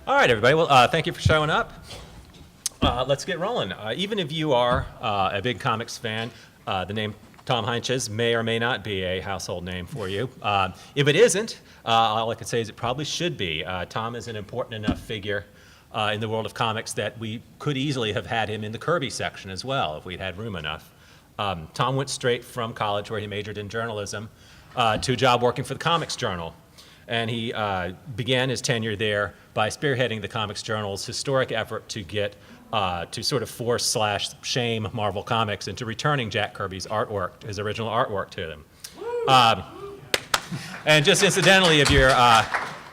All right, everybody. Well, thank you for showing up. Let's get rolling. Even if you are a big comics fan, the name Tom HEINTJES may or may not be a household name for you. If it isn't, all I can say is it probably should be. Tom is an important enough figure in the world of comics that we could easily have had him in the Kirby section as well if we'd had room enough. Tom went straight from college, where he majored in journalism, to a job working for the Comics Journal. And he began his tenure there by spearheading the Comics Journal's historic effort to get to sort of force/shame Marvel Comics into returning Jack Kirby's artwork, his original artwork, to them. And just incidentally, if you're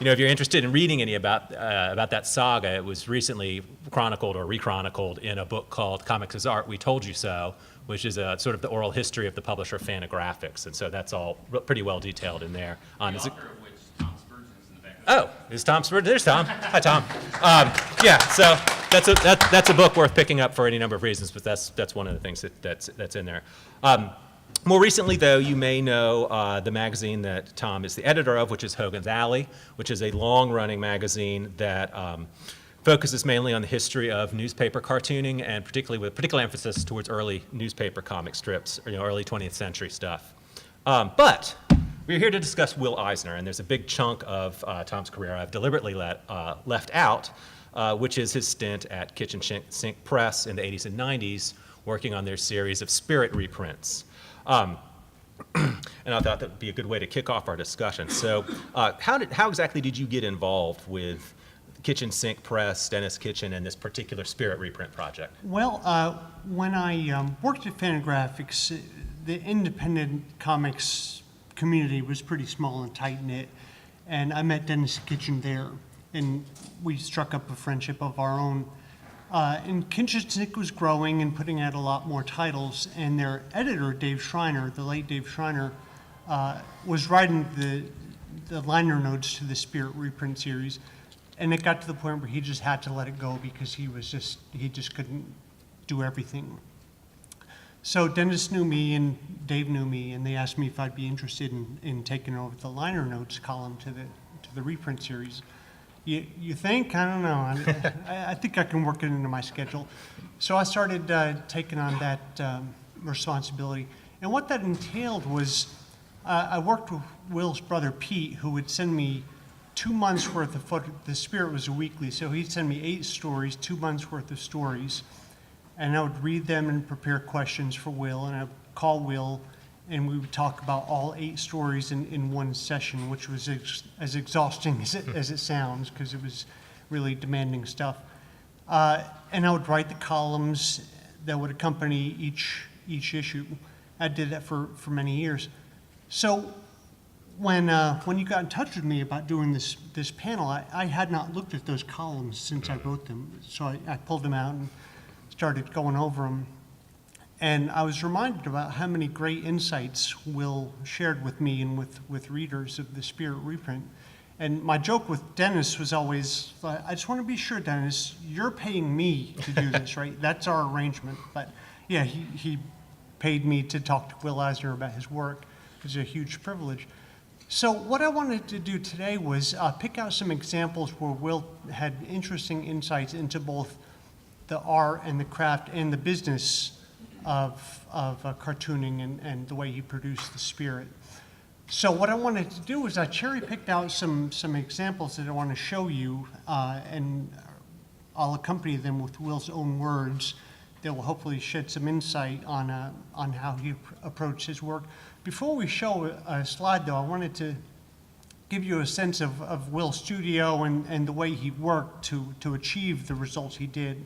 if you're interested in reading any about that saga, it was recently chronicled or rechronicled in a book called Comics is Art, We Told You So, which is a sort of the oral history of the publisher Fantagraphics, and so that's all pretty well detailed in there. The author of which Tom Spurgeon is in the back. Oh, is Tom Spurgeon? There's Tom. Hi, Tom. Yeah, so that's a book worth picking up for any number of reasons, but that's one of the things that's in there. More recently, though, you may know the magazine that Tom is the editor of, which is Hogan's Alley, which is a long-running magazine that focuses mainly on the history of newspaper cartooning, and particularly with particular emphasis towards early newspaper comic strips, or, early 20th century stuff. But we're here to discuss Will Eisner, and there's a big chunk of Tom's career I've deliberately left out, which is his stint at Kitchen Sink Press in the 80s and 90s, working on their series of Spirit reprints. And I thought that would be a good way to kick off our discussion. So how exactly did you get involved with Kitchen Sink Press, Dennis Kitchen, and this particular Spirit reprint project? Well, when I worked at Fantagraphics, the independent comics community was pretty small and tight-knit, and I met Dennis Kitchen there, and we struck up a friendship of our own. And Kitchen Sink was growing and putting out a lot more titles, and their editor, Dave Schreiner, the late Dave Schreiner, was writing the liner notes to the Spirit reprint series, and it got to the point where he just had to let it go because he just couldn't do everything. So Dennis knew me and Dave knew me, and they asked me if I'd be interested in taking over the liner notes column to the reprint series. You think? I don't know. I think I can work it into my schedule. So I started taking on that responsibility. And what that entailed was I worked with Will's brother Pete, who would send me 2 months worth of the Spirit was a weekly, so he'd send me 8 stories, 2 months worth of stories. And I would read them and prepare questions for Will, and I'd call Will, and we would talk about all 8 stories in one session, which was as exhausting as it sounds, because it was really demanding stuff. And I would write the columns that would accompany each issue. I did that for many years. So when you got in touch with me about doing this panel, I had not looked at those columns since I wrote them. So I pulled them out and started going over them. And I was reminded about how many great insights Will shared with me and with readers of the Spirit reprint. And my joke with Dennis was always, I just want to be sure, Dennis, you're paying me to do this, right? That's our arrangement. But yeah, he paid me to talk to Will Eisner about his work. It was a huge privilege. So what I wanted to do today was pick out some examples where Will had interesting insights into both the art and the craft and the business of cartooning and the way he produced the Spirit. So what I wanted to do was I cherry-picked out some examples that I want to show you, and I'll accompany them with Will's own words that will hopefully shed some insight on how he approached his work. Before we show a slide, though, I wanted to give you a sense of Will's studio and the way he worked to achieve the results he did.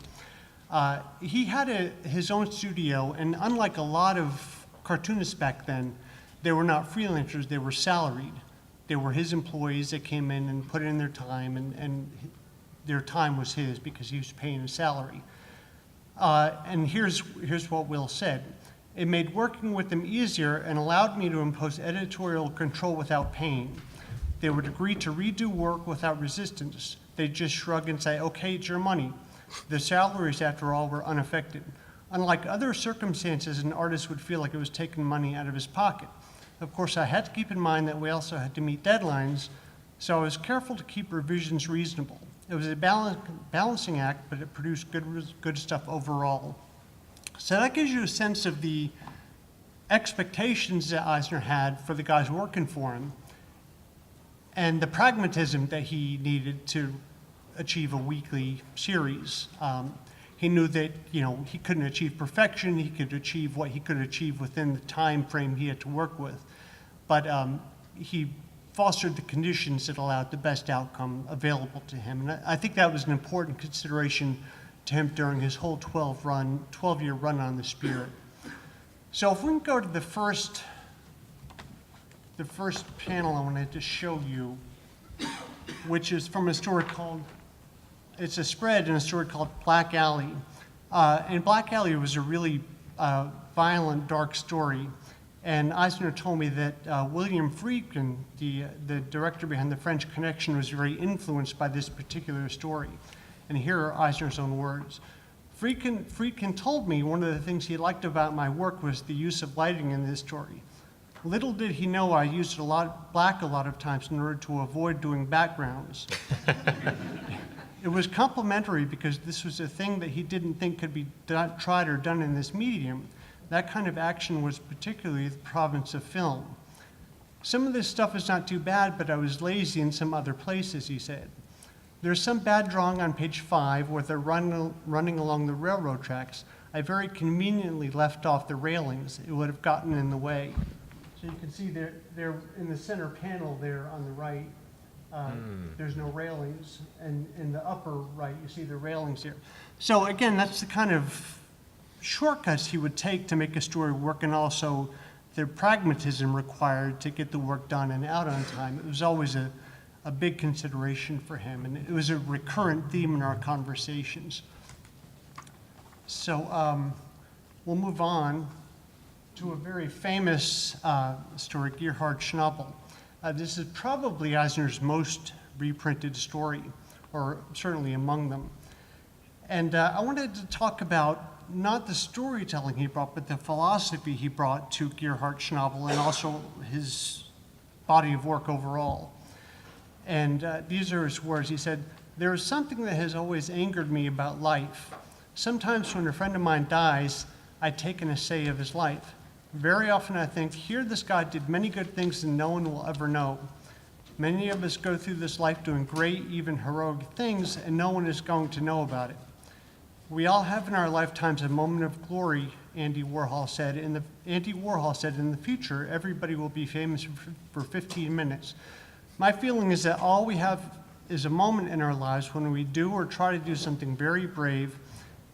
He had his own studio, and unlike a lot of cartoonists back then, they were not freelancers, they were salaried. They were his employees that came in and put in their time, and their time was his because he was paying a salary. And here's what Will said. It made working with them easier and allowed me to impose editorial control without pain. They would agree to redo work without resistance. They'd just shrug and say, okay, it's your money. The salaries, after all, were unaffected. Unlike other circumstances, an artist would feel like it was taking money out of his pocket. Of course, I had to keep in mind that we also had to meet deadlines, so I was careful to keep revisions reasonable. It was a balancing act, but it produced good stuff overall. So that gives you a sense of the expectations that Eisner had for the guys working for him and the pragmatism that he needed to achieve a weekly series. He knew that, he couldn't achieve perfection. He could achieve what he could achieve within the time frame he had to work with. But he fostered the conditions that allowed the best outcome available to him. And I think that was an important consideration to him during his whole 12-year run on the Spirit. So if we can go to the first panel I wanted to show you, which is from a story called, it's a spread in a story called Black Alley. And Black Alley was a really violent, dark story. And Eisner told me that William Friedkin, the director behind The French Connection, was very influenced by this particular story. And here are Eisner's own words. Friedkin told me one of the things he liked about my work was the use of lighting in this story. Little did he know I used black a lot of times in order to avoid doing backgrounds. It was complimentary because this was a thing that he didn't think could be tried or done in this medium. That kind of action was particularly the province of film. Some of this stuff is not too bad, but I was lazy in some other places, he said. There's some bad drawing on page 5 where they're running along the railroad tracks. I very conveniently left off the railings. It would have gotten in the way. So you can see they're in the center panel there on the right. There's no railings. And in the upper right, you see the railings here. So again, that's the kind of shortcuts he would take to make a story work, and also the pragmatism required to get the work done and out on time. It was always a big consideration for him, and it was a recurrent theme in our conversations. So we'll move on to a very famous story, Gerhard Schnabel. This is probably Eisner's most reprinted story, or certainly among them. And I wanted to talk about not the storytelling he brought, but the philosophy he brought to Gerhard Schnabel and also his body of work overall. And these are his words. He said, "There is something that has always angered me about life. Sometimes when a friend of mine dies, I take an essay of his life. Very often I think, here this guy did many good things and no one will ever know. Many of us go through this life doing great, even heroic things, and no one is going to know about it. We all have in our lifetimes a moment of glory," Andy Warhol said. In the future, everybody will be famous for 15 minutes. My feeling is that all we have is a moment in our lives when we do or try to do something very brave,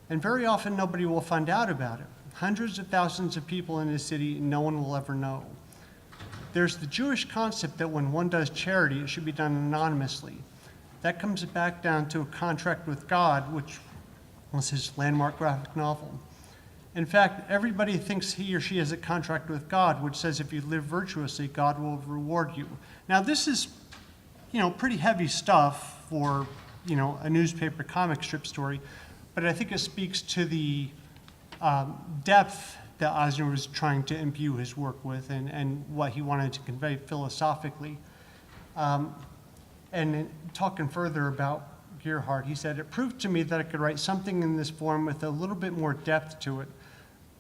and very often nobody will find out about it. Hundreds of thousands of people in this city, and no one will ever know. There's the Jewish concept that when one does charity, it should be done anonymously. That comes back down to a contract with God, which was his landmark graphic novel. In fact, everybody thinks he or she has a contract with God, which says if you live virtuously, God will reward you. Now, this is, pretty heavy stuff for, a newspaper comic strip story, but I think it speaks to the depth that Eisner was trying to imbue his work with and what he wanted to convey philosophically. And talking further about Gerhard, he said, "It proved to me that I could write something in this form with a little bit more depth to it.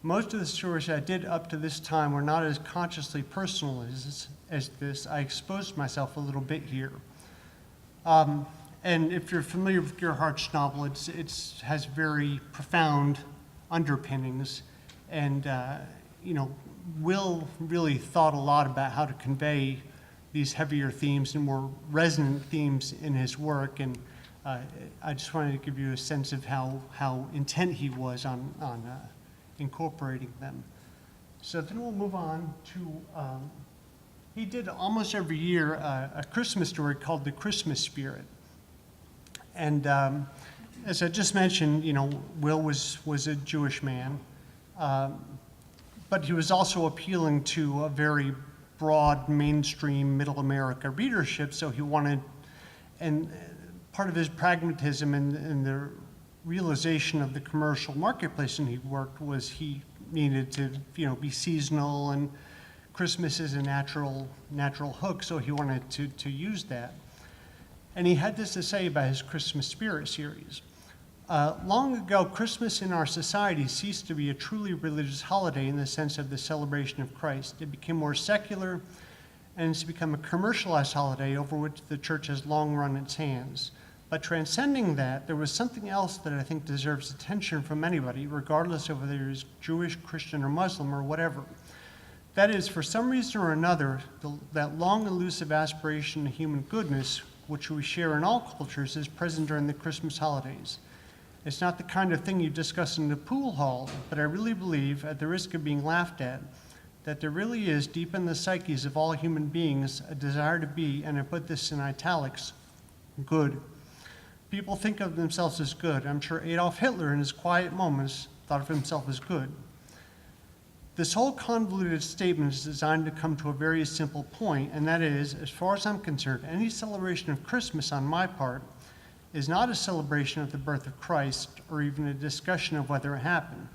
Most of the stories I did up to this time were not as consciously personal as this. I exposed myself a little bit here." And if you're familiar with Gerhard Schnabel, it has very profound underpinnings, and Will really thought a lot about how to convey these heavier themes and more resonant themes in his work, and I just wanted to give you a sense of how intent he was on incorporating them. So then we'll move on to, he did almost every year a Christmas story called The Christmas Spirit. And as I just mentioned, Will was a Jewish man, but he was also appealing to a very broad mainstream middle America readership, so he wanted, and part of his pragmatism and the realization of the commercial marketplace in he worked was he needed to be seasonal, and Christmas is a natural hook, so he wanted to use that. And he had this to say about his Christmas Spirit series. Long ago, Christmas in our society ceased to be a truly religious holiday in the sense of the celebration of Christ. It became more secular, and it's become a commercialized holiday over which the church has long run its hands. But transcending that, there was something else that I think deserves attention from anybody, regardless of whether you're Jewish, Christian, or Muslim, or whatever. That is, for some reason or another, that long elusive aspiration to human goodness, which we share in all cultures, is present during the Christmas holidays. It's not the kind of thing you discuss in the pool hall, but I really believe, at the risk of being laughed at, that there really is, deep in the psyches of all human beings, a desire to be, and I put this in italics, good. People think of themselves as good. I'm sure Adolf Hitler, in his quiet moments, thought of himself as good. This whole convoluted statement is designed to come to a very simple point, and that is, as far as I'm concerned, any celebration of Christmas on my part is not a celebration of the birth of Christ or even a discussion of whether it happened.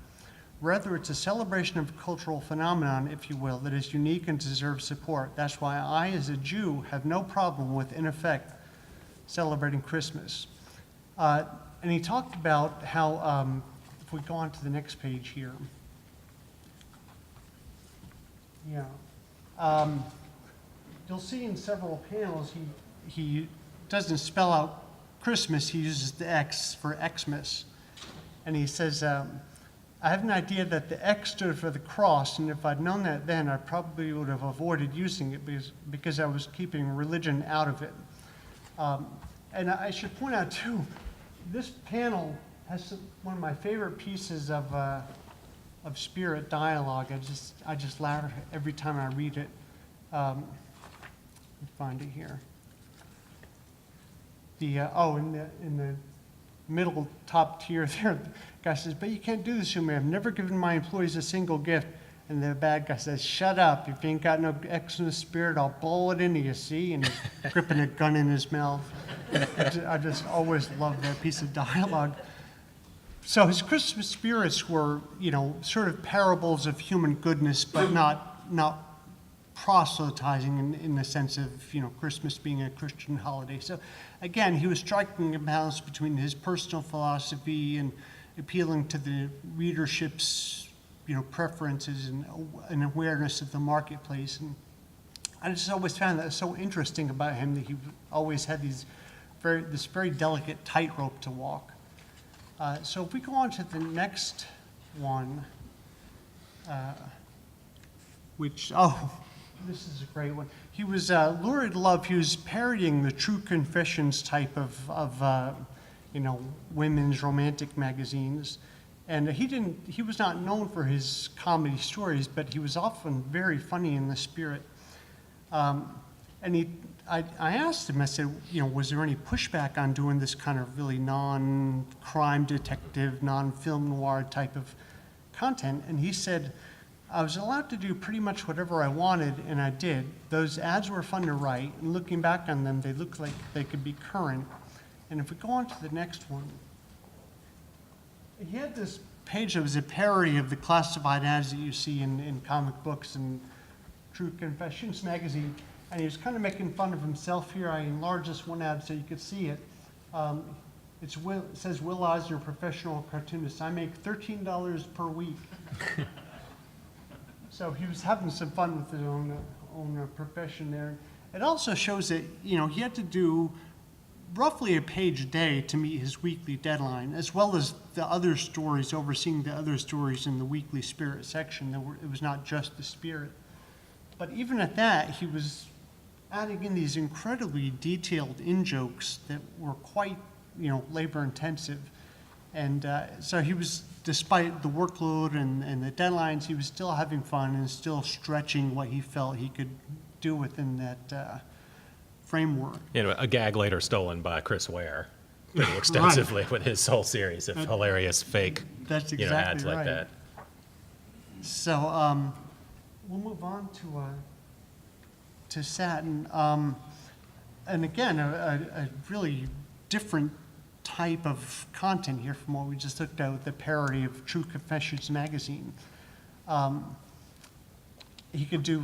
Rather, it's a celebration of a cultural phenomenon, if you will, that is unique and deserves support. That's why I, as a Jew, have no problem with, in effect, celebrating Christmas. And he talked about how, if we go on to the next page here. Yeah. You'll see in several panels, he doesn't spell out Christmas, he uses the X for Xmas. And he says, I have an idea that the X stood for the cross, and if I'd known that then, I probably would have avoided using it because I was keeping religion out of it. And I should point out, too, this panel has one of my favorite pieces of spirit dialogue. I just laugh every time I read it. Let me find it here. In the middle top tier there, the guy says, "But you can't do this to me. I've never given my employees a single gift." And the bad guy says, "Shut up. If you ain't got no Xmas spirit, I'll blow it into you, see?" And he's gripping a gun in his mouth. I just always loved that piece of dialogue. So his Christmas spirits were, sort of parables of human goodness, but not proselytizing in the sense of, Christmas being a Christian holiday. So again, he was striking a balance between his personal philosophy and appealing to the readership's, preferences and awareness of the marketplace. And I just always found that so interesting about him, that he always had this very delicate tightrope to walk. So if we go on to the next one, this is a great one. He was Lurid Love. He was parodying the True Confessions type of women's romantic magazines. And he was not known for his comedy stories, but he was often very funny in the spirit. And I asked him, I said, was there any pushback on doing this kind of really non-crime detective, non-film noir type of content? And he said, I was allowed to do pretty much whatever I wanted, and I did. Those ads were fun to write, and looking back on them, they looked like they could be current. And if we go on to the next one, he had this page that was a parody of the classified ads that you see in comic books and True Confessions magazine, and he was kind of making fun of himself here. I enlarged this one ad so you could see it. It says, Will Eisner, professional cartoonist. I make $13 per week. So he was having some fun with his own profession there. It also shows that, he had to do roughly a page a day to meet his weekly deadline, as well as the other stories, overseeing the other stories in the weekly spirit section. It was not just the spirit. But even at that, he was adding in these incredibly detailed in-jokes that were quite, labor-intensive. And so he was, despite the workload and the deadlines, he was still having fun and still stretching what he felt he could do within that framework. A gag later stolen by Chris Ware pretty extensively with his whole series of hilarious fake That's exactly ads like right. that. So we'll move on to Satin. And again, a really different type of content here from what we just looked at with the parody of True Confessions magazine. He could do,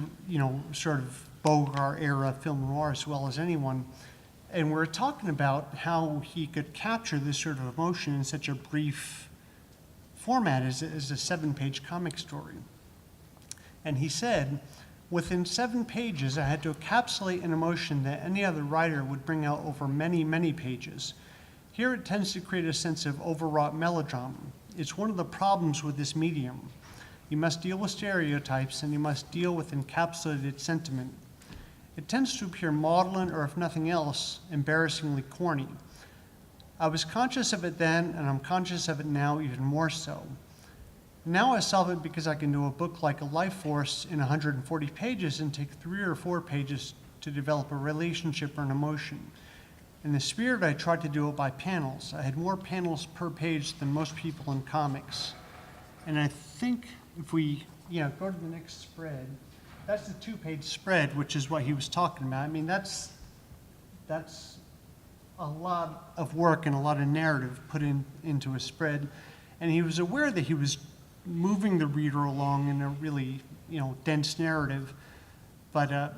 sort of Bogart era film noir as well as anyone. And we're talking about how he could capture this sort of emotion in such a brief format as a 7-page comic story. And he said, within 7 pages, I had to encapsulate an emotion that any other writer would bring out over many, many pages. Here it tends to create a sense of overwrought melodrama. It's one of the problems with this medium. You must deal with stereotypes and you must deal with encapsulated sentiment. It tends to appear maudlin or, if nothing else, embarrassingly corny. I was conscious of it then, and I'm conscious of it now even more so. Now I solve it because I can do a book like A Life Force in 140 pages and take 3 or 4 pages to develop a relationship or an emotion. In the spirit, I tried to do it by panels. I had more panels per page than most people in comics. And I think if we go to the next spread, that's the 2-page spread, which is what he was talking about. I mean, that's a lot of work and a lot of narrative put into a spread. And he was aware that he was moving the reader along in a really, dense narrative. But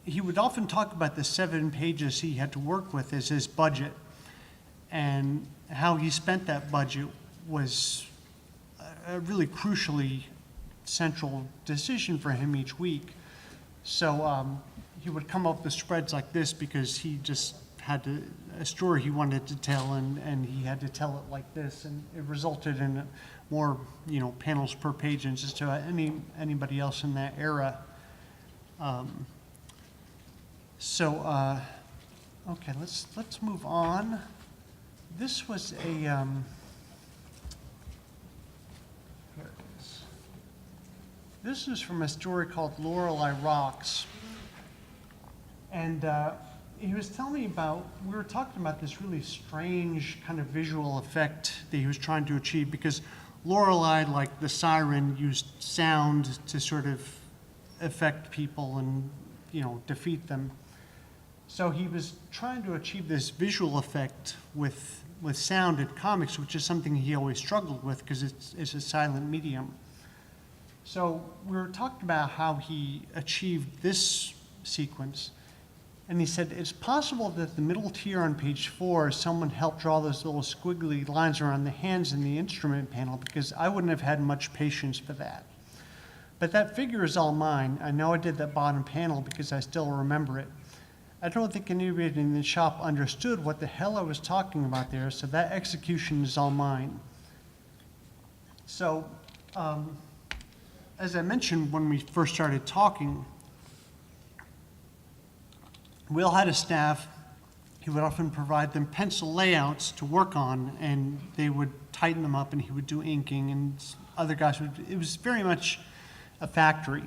he would often talk about the 7 pages he had to work with as his budget. And how he spent that budget was a really crucially central decision for him each week. So he would come up with spreads like this because he just had a story he wanted to tell, and he had to tell it like this, and it resulted in more panels per page than just about anybody else in that era. Okay, let's move on. This was a here it is. This is from a story called Lorelei Rocks. And he was telling me about, we were talking about this really strange kind of visual effect that he was trying to achieve, because Lorelei, like the siren, used sound to sort of affect people and, defeat them. So he was trying to achieve this visual effect with sound in comics, which is something he always struggled with because it's a silent medium. So we were talking about how he achieved this sequence, and he said it's possible that the middle tier on page 4, someone helped draw those little squiggly lines around the hands in the instrument panel, because I wouldn't have had much patience for that. But that figure is all mine. I know I did that bottom panel because I still remember it. I don't think anybody in the shop understood what the hell I was talking about there, so that execution is all mine. So, as I mentioned when we first started talking, Will had a staff. He would often provide them pencil layouts to work on, and they would tighten them up, and he would do inking, and other guys would. It was very much a factory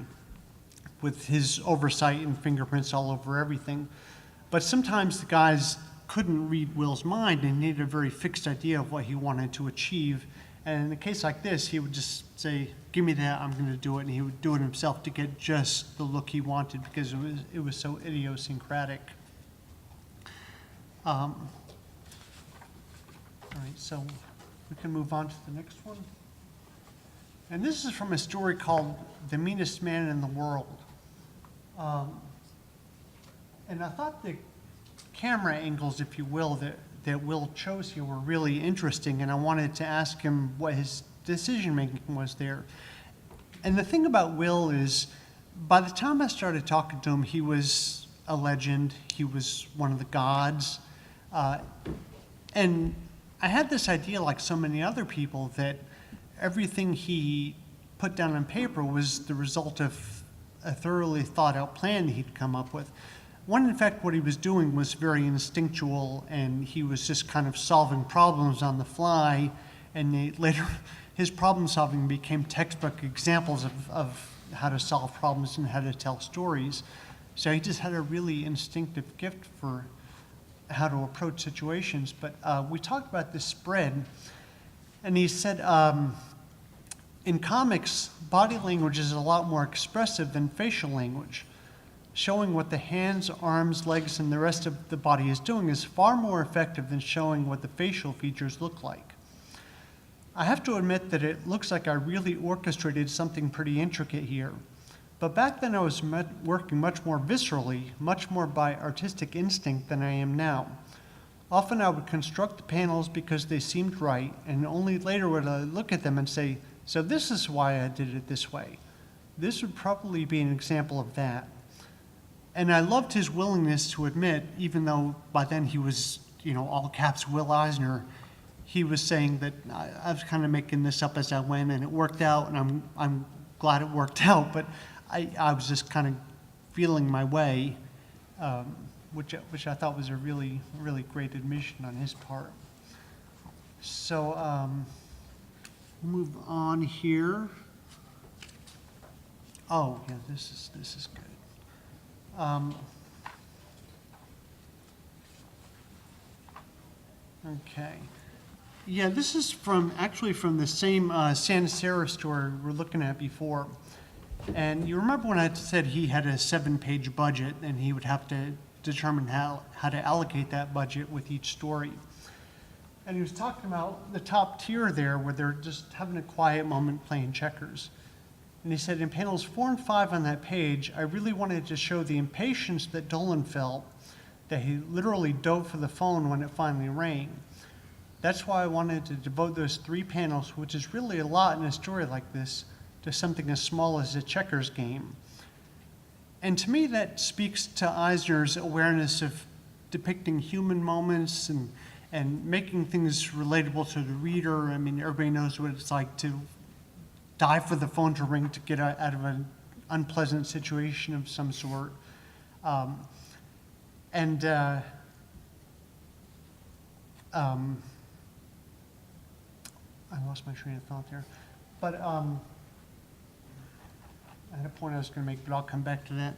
with his oversight and fingerprints all over everything. But sometimes the guys couldn't read Will's mind and needed a very fixed idea of what he wanted to achieve. And in a case like this, he would just say, give me that, I'm going to do it. And he would do it himself to get just the look he wanted, because it was so idiosyncratic. All right, so we can move on to the next one. And this is from a story called The Meanest Man in the World. And I thought the camera angles, if you will, that Will chose here were really interesting, and I wanted to ask him what his decision-making was there. And the thing about Will is, by the time I started talking to him, he was a legend. He was one of the gods. And I had this idea, like so many other people, that everything he put down on paper was the result of a thoroughly thought-out plan that he'd come up with. When in fact what he was doing was very instinctual, and he was just kind of solving problems on the fly, and later his problem solving became textbook examples of how to solve problems and how to tell stories. So he just had a really instinctive gift for how to approach situations. But we talked about this spread, and he said in comics, body language is a lot more expressive than facial language. Showing what the hands, arms, legs, and the rest of the body is doing is far more effective than showing what the facial features look like. I have to admit that it looks like I really orchestrated something pretty intricate here. But back then I was working much more viscerally, much more by artistic instinct than I am now. Often I would construct the panels because they seemed right, and only later would I look at them and say, so this is why I did it this way. This would probably be an example of that. And I loved his willingness to admit, even though by then he was, all caps Will Eisner, he was saying that I was kind of making this up as I went, and it worked out, and I'm glad it worked out, but I was just kind of feeling my way, which I thought was a really, really great admission on his part. So move on here. Oh, yeah, this is good. Okay. Yeah, this is actually from the same Santa Sarah story we were looking at before. And you remember when I said he had a 7-page budget and he would have to determine how to allocate that budget with each story. And he was talking about the top tier there where they're just having a quiet moment playing checkers. And he said in panels 4 and 5 on that page, I really wanted to show the impatience that Dolan felt, that he literally dove for the phone when it finally rang. That's why I wanted to devote those 3 panels, which is really a lot in a story like this, to something as small as a checkers game. And to me, that speaks to Eisner's awareness of depicting human moments and making things relatable to the reader. I mean, everybody knows what it's like to dive for the phone to ring to get out of an unpleasant situation of some sort. I lost my train of thought there. But I had a point I was going to make, but I'll come back to that.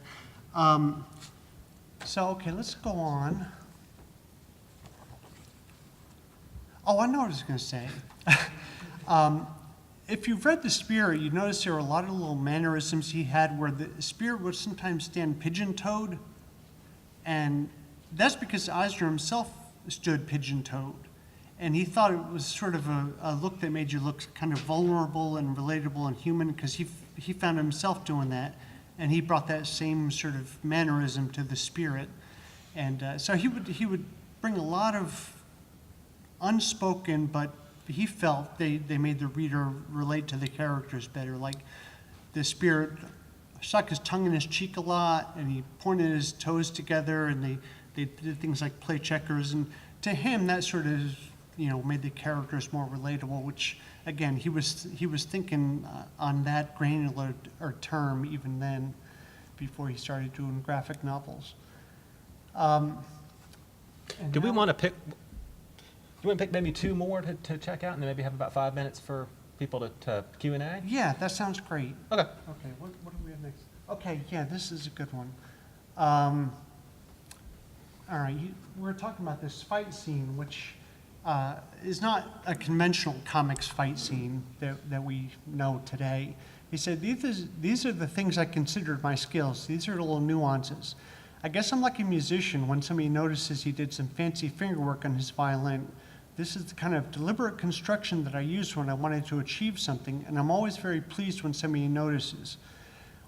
Okay, let's go on. Oh, I know what I was going to say. If you've read The Spirit, you notice there are a lot of little mannerisms he had where the Spirit would sometimes stand pigeon-toed, and that's because Eisner himself stood pigeon-toed. And he thought it was sort of a look that made you look kind of vulnerable and relatable and human, because he found himself doing that, and he brought that same sort of mannerism to the Spirit. And so he would bring a lot of unspoken, but he felt they made the reader relate to the characters better. Like the Spirit stuck his tongue in his cheek a lot, and he pointed his toes together, and they did things like play checkers. And to him, that sort of made the characters more relatable, which, again, he was thinking on that granular term even then, before he started doing graphic novels. Do we want to pick? Do you want to pick maybe 2 more to check out, and then maybe have about 5 minutes for people to Q&A? Yeah, that sounds great. Okay. Okay, what do we have next? Okay, yeah, this is a good one. All right, we're talking about this fight scene, which is not a conventional comics fight scene that we know today. He said, these are the things I considered my skills. These are the little nuances. I guess I'm like a musician when somebody notices he did some fancy fingerwork on his violin. This is the kind of deliberate construction that I used when I wanted to achieve something, and I'm always very pleased when somebody notices.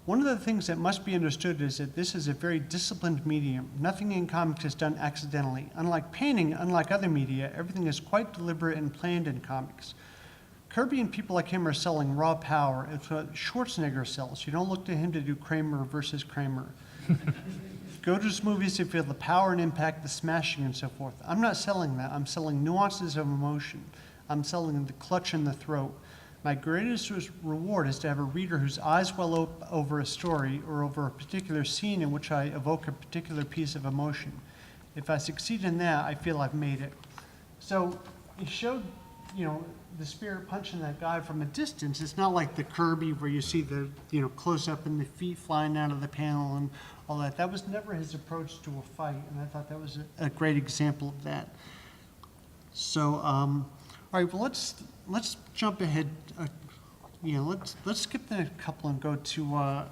One of the things that must be understood is that this is a very disciplined medium. Nothing in comics is done accidentally. Unlike painting, unlike other media, everything is quite deliberate and planned in comics. Kirby and people like him are selling raw power. It's what Schwarzenegger sells. You don't look to him to do Kramer versus Kramer. Go to his movies to feel the power and impact, the smashing and so forth. I'm not selling that. I'm selling nuances of emotion. I'm selling the clutch in the throat. My greatest reward is to have a reader whose eyes well over a story or over a particular scene in which I evoke a particular piece of emotion. If I succeed in that, I feel I've made it. So he showed, the Spirit punching that guy from a distance. It's not like the Kirby where you see the, close up and the feet flying out of the panel and all that. That was never his approach to a fight, and I thought that was a great example of that. So, all right, well, let's jump ahead. Let's skip the couple and go to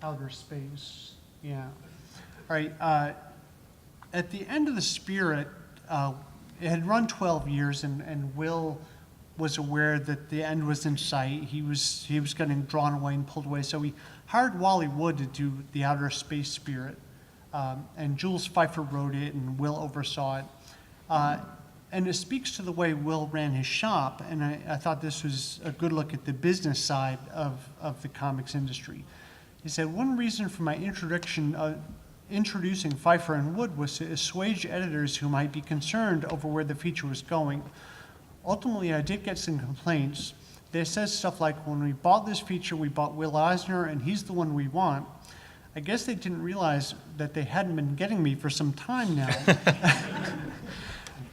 outer space. Yeah. All right. At the end of the Spirit, it had run 12 years, and Will was aware that the end was in sight. He was getting drawn away and pulled away. So he hired Wally Wood to do the Outer Space Spirit. And Jules Pfeiffer wrote it, and Will oversaw it. And it speaks to the way Will ran his shop, and I thought this was a good look at the business side of the comics industry. He said, one reason for my introducing Pfeiffer and Wood was to assuage editors who might be concerned over where the feature was going. Ultimately, I did get some complaints. They said stuff like, when we bought this feature, we bought Will Eisner, and he's the one we want. I guess they didn't realize that they hadn't been getting me for some time now.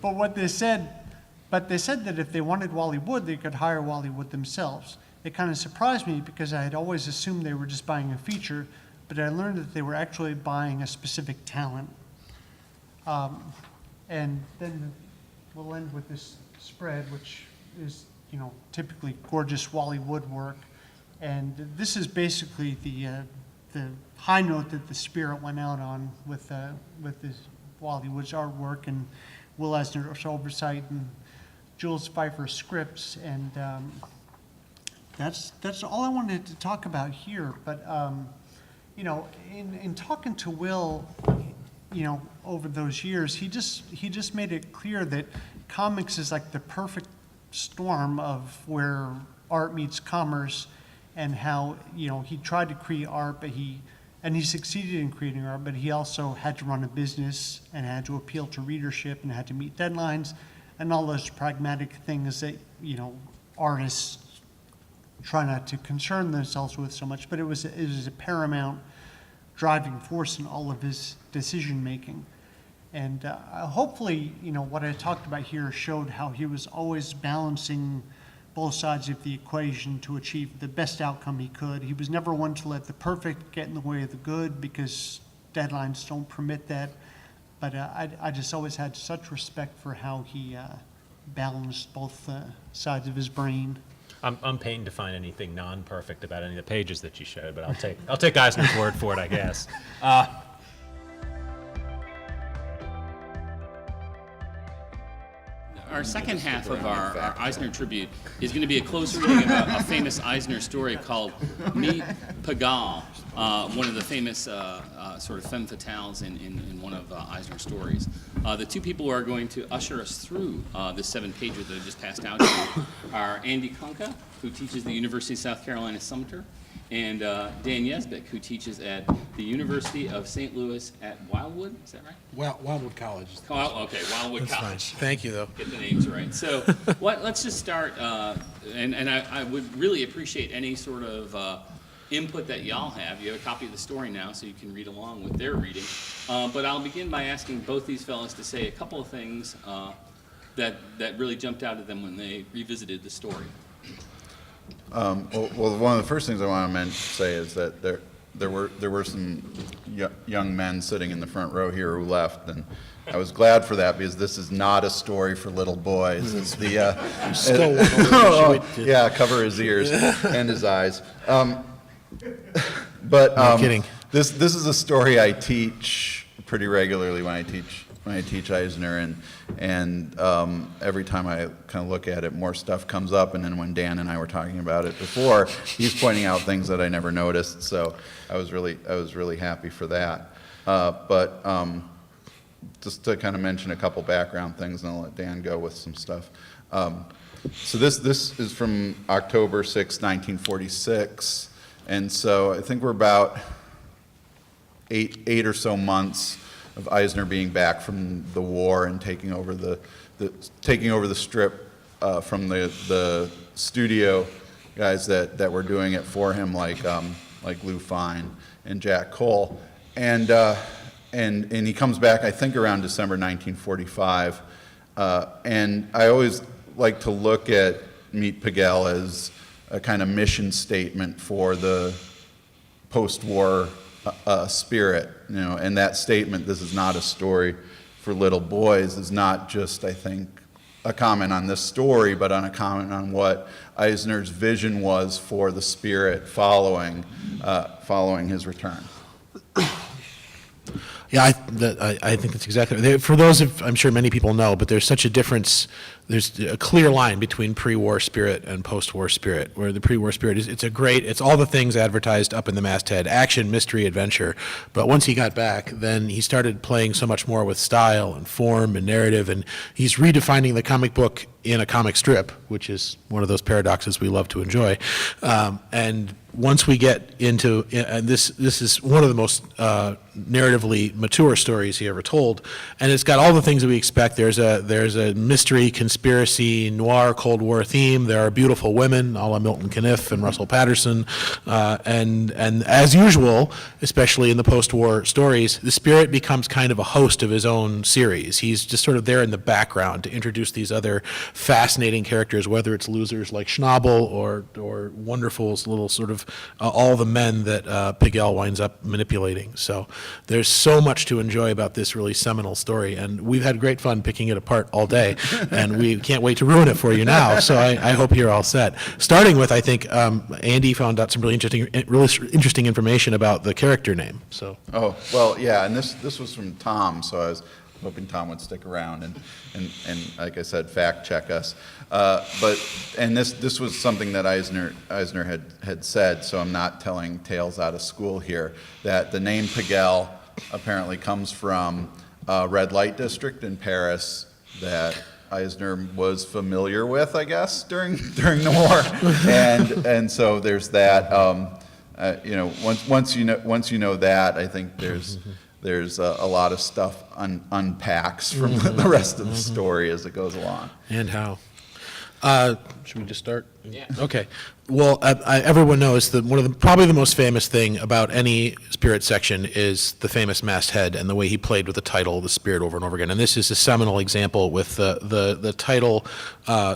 But they said that if they wanted Wally Wood, they could hire Wally Wood themselves. It kind of surprised me because I had always assumed they were just buying a feature, but I learned that they were actually buying a specific talent. And then we'll end with this spread, which is, typically gorgeous Wally Wood work. And this is basically the high note that the Spirit went out on with this Wally Wood's artwork and Will Eisner's oversight and Jules Pfeiffer's scripts, and that's all I wanted to talk about here. But in talking to Will, over those years, he just made it clear that comics is like the perfect storm of where art meets commerce, and how he tried to create art, but he succeeded in creating art, but he also had to run a business and had to appeal to readership and had to meet deadlines and all those pragmatic things that, artists try not to concern themselves with so much. But it was a paramount driving force in all of his decision making. And hopefully, what I talked about here showed how he was always balancing both sides of the equation to achieve the best outcome he could. He was never one to let the perfect get in the way of the good, because deadlines don't permit that. But I just always had such respect for how he balanced both sides of his brain. I'm pained to find anything non-perfect about any of the pages that you showed, but I'll take Eisner's word for it, I guess. Our second half of our Eisner tribute is going to be a close reading of a famous Eisner story called Meet Pagal, one of the famous sort of femme fatales in one of Eisner's stories. The two people who are going to usher us through this 7-pager that I just passed out to you are Andy Kunka, who teaches at the University of South Carolina Sumter, and Dan YEZBICK, who teaches at the University of St. Louis at Wildwood. Is that right? Wildwood College. Oh, okay, Wildwood College. Fine. Thank you, though. Get the names right. So let's just start, and I would really appreciate any sort of input that y'all have. You have a copy of the story now, so you can read along with their reading. But I'll begin by asking both these fellows to say a couple of things that really jumped out at them when they revisited the story. Well, one of the first things I want to say is that there were some young men sitting in the front row here who left, and I was glad for that, because this is not a story for little boys. It's the yeah, cover his ears and his eyes. But No kidding. This is a story I teach pretty regularly when I teach Eisner, and every time I kind of look at it, more stuff comes up. And then when Dan and I were talking about it before, he's pointing out things that I never noticed. So I was really happy for that. But just to kind of mention a couple background things, and I'll let Dan go with some stuff. So this is from October 6, 1946, and so I think we're about eight or so months of Eisner being back from the war and taking over the strip from the studio guys that were doing it for him, like Lou Fine and Jack Cole, and he comes back, I think, around December 1945, and I always like to look at Meet Pagal as a kind of mission statement for the post-war spirit, and that statement, "This is not a story for little boys," is not just, I think, a comment on this story, but on a comment on what Eisner's vision was for the spirit following his return. Yeah, I think that's exactly right. For those of, I'm sure many people know, but there's such a difference. There's a clear line between pre-war spirit and post-war spirit, where the pre-war spirit is, it's all the things advertised up in the masthead, action, mystery, adventure. But once he got back, then he started playing so much more with style and form and narrative, and he's redefining the comic book in a comic strip, which is one of those paradoxes we love to enjoy. And once we get into, and this is one of the most narratively mature stories he ever told, and it's got all the things that we expect. There's a mystery, conspiracy, noir, Cold War theme. There are beautiful women, a la Milton Caniff and Russell Patterson, and as usual, especially in the post-war stories, the Spirit becomes kind of a host of his own series. He's just sort of there in the background to introduce these other fascinating characters, whether it's losers like Schnabel or wonderful little sort of all the men that Piguel winds up manipulating. So there's so much to enjoy about this really seminal story, and we've had great fun picking it apart all day, and we can't wait to ruin it for you now. So I hope you're all set. Starting with, I think Andy found out some really interesting information about the character name. So. Oh, well, yeah, and this was from Tom, so I was hoping Tom would stick around and like I said, fact check us. And this was something that Eisner had said, so I'm not telling tales out of school here, that the name Piguel apparently comes from a red light district in Paris that Eisner was familiar with, I guess, during the war, and so there's that. Once you know that, I think there's a lot of stuff unpacks from the rest of the story as it goes along. And how? Should we just start? Yeah. Okay. Well, everyone knows that probably the most famous thing about any Spirit section is the famous masthead and the way he played with the title, the Spirit, over and over again. And this is a seminal example with the title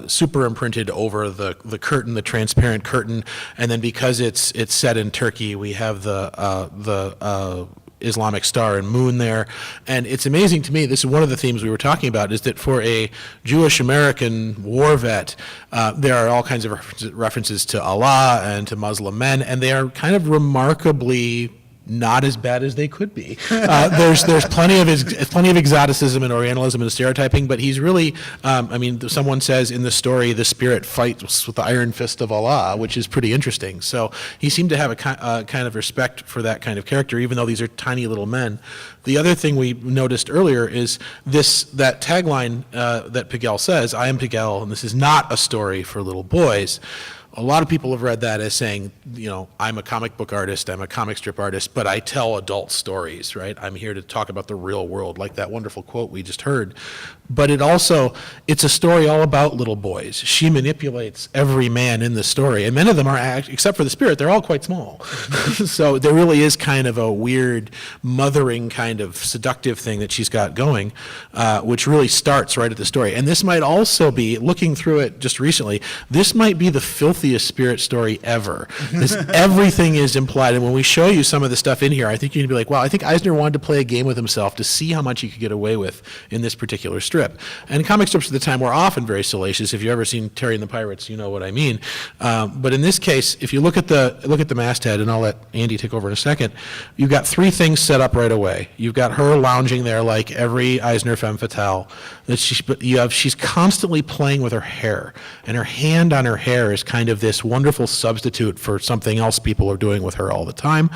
super imprinted over the curtain, the transparent curtain, and then because it's set in Turkey, we have the Islamic star and moon there. And it's amazing to me, this is one of the themes we were talking about, is that for a Jewish American war vet, there are all kinds of references to Allah and to Muslim men, and they are kind of remarkably not as bad as they could be. There's plenty of exoticism and Orientalism and stereotyping, but he's really, someone says in the story, the Spirit fights with the iron fist of Allah, which is pretty interesting. So he seemed to have a kind of respect for that kind of character, even though these are tiny little men. The other thing we noticed earlier is that tagline that Piguel says, "I am Piguel, and this is not a story for little boys." A lot of people have read that as saying, I'm a comic book artist, I'm a comic strip artist, but I tell adult stories, right? I'm here to talk about the real world, like that wonderful quote we just heard. But it's a story all about little boys. She manipulates every man in the story, and many of them are, except for the Spirit, they're all quite small. So there really is kind of a weird mothering kind of seductive thing that she's got going, which really starts right at the story. And this might also be, looking through it just recently, this might be the filthiest Spirit story ever. Everything is implied, and when we show you some of the stuff in here, I think you're going to be like, wow, I think Eisner wanted to play a game with himself to see how much he could get away with in this particular strip. And comic strips at the time were often very salacious. If you've ever seen Terry and the Pirates, you know what I mean. But in this case, if you look at the masthead, and I'll let Andy take over in a second, you've got three things set up right away. You've got her lounging there like every Eisner femme fatale. She's constantly playing with her hair, and her hand on her hair is kind of this wonderful substitute for something else people are doing with her all the time.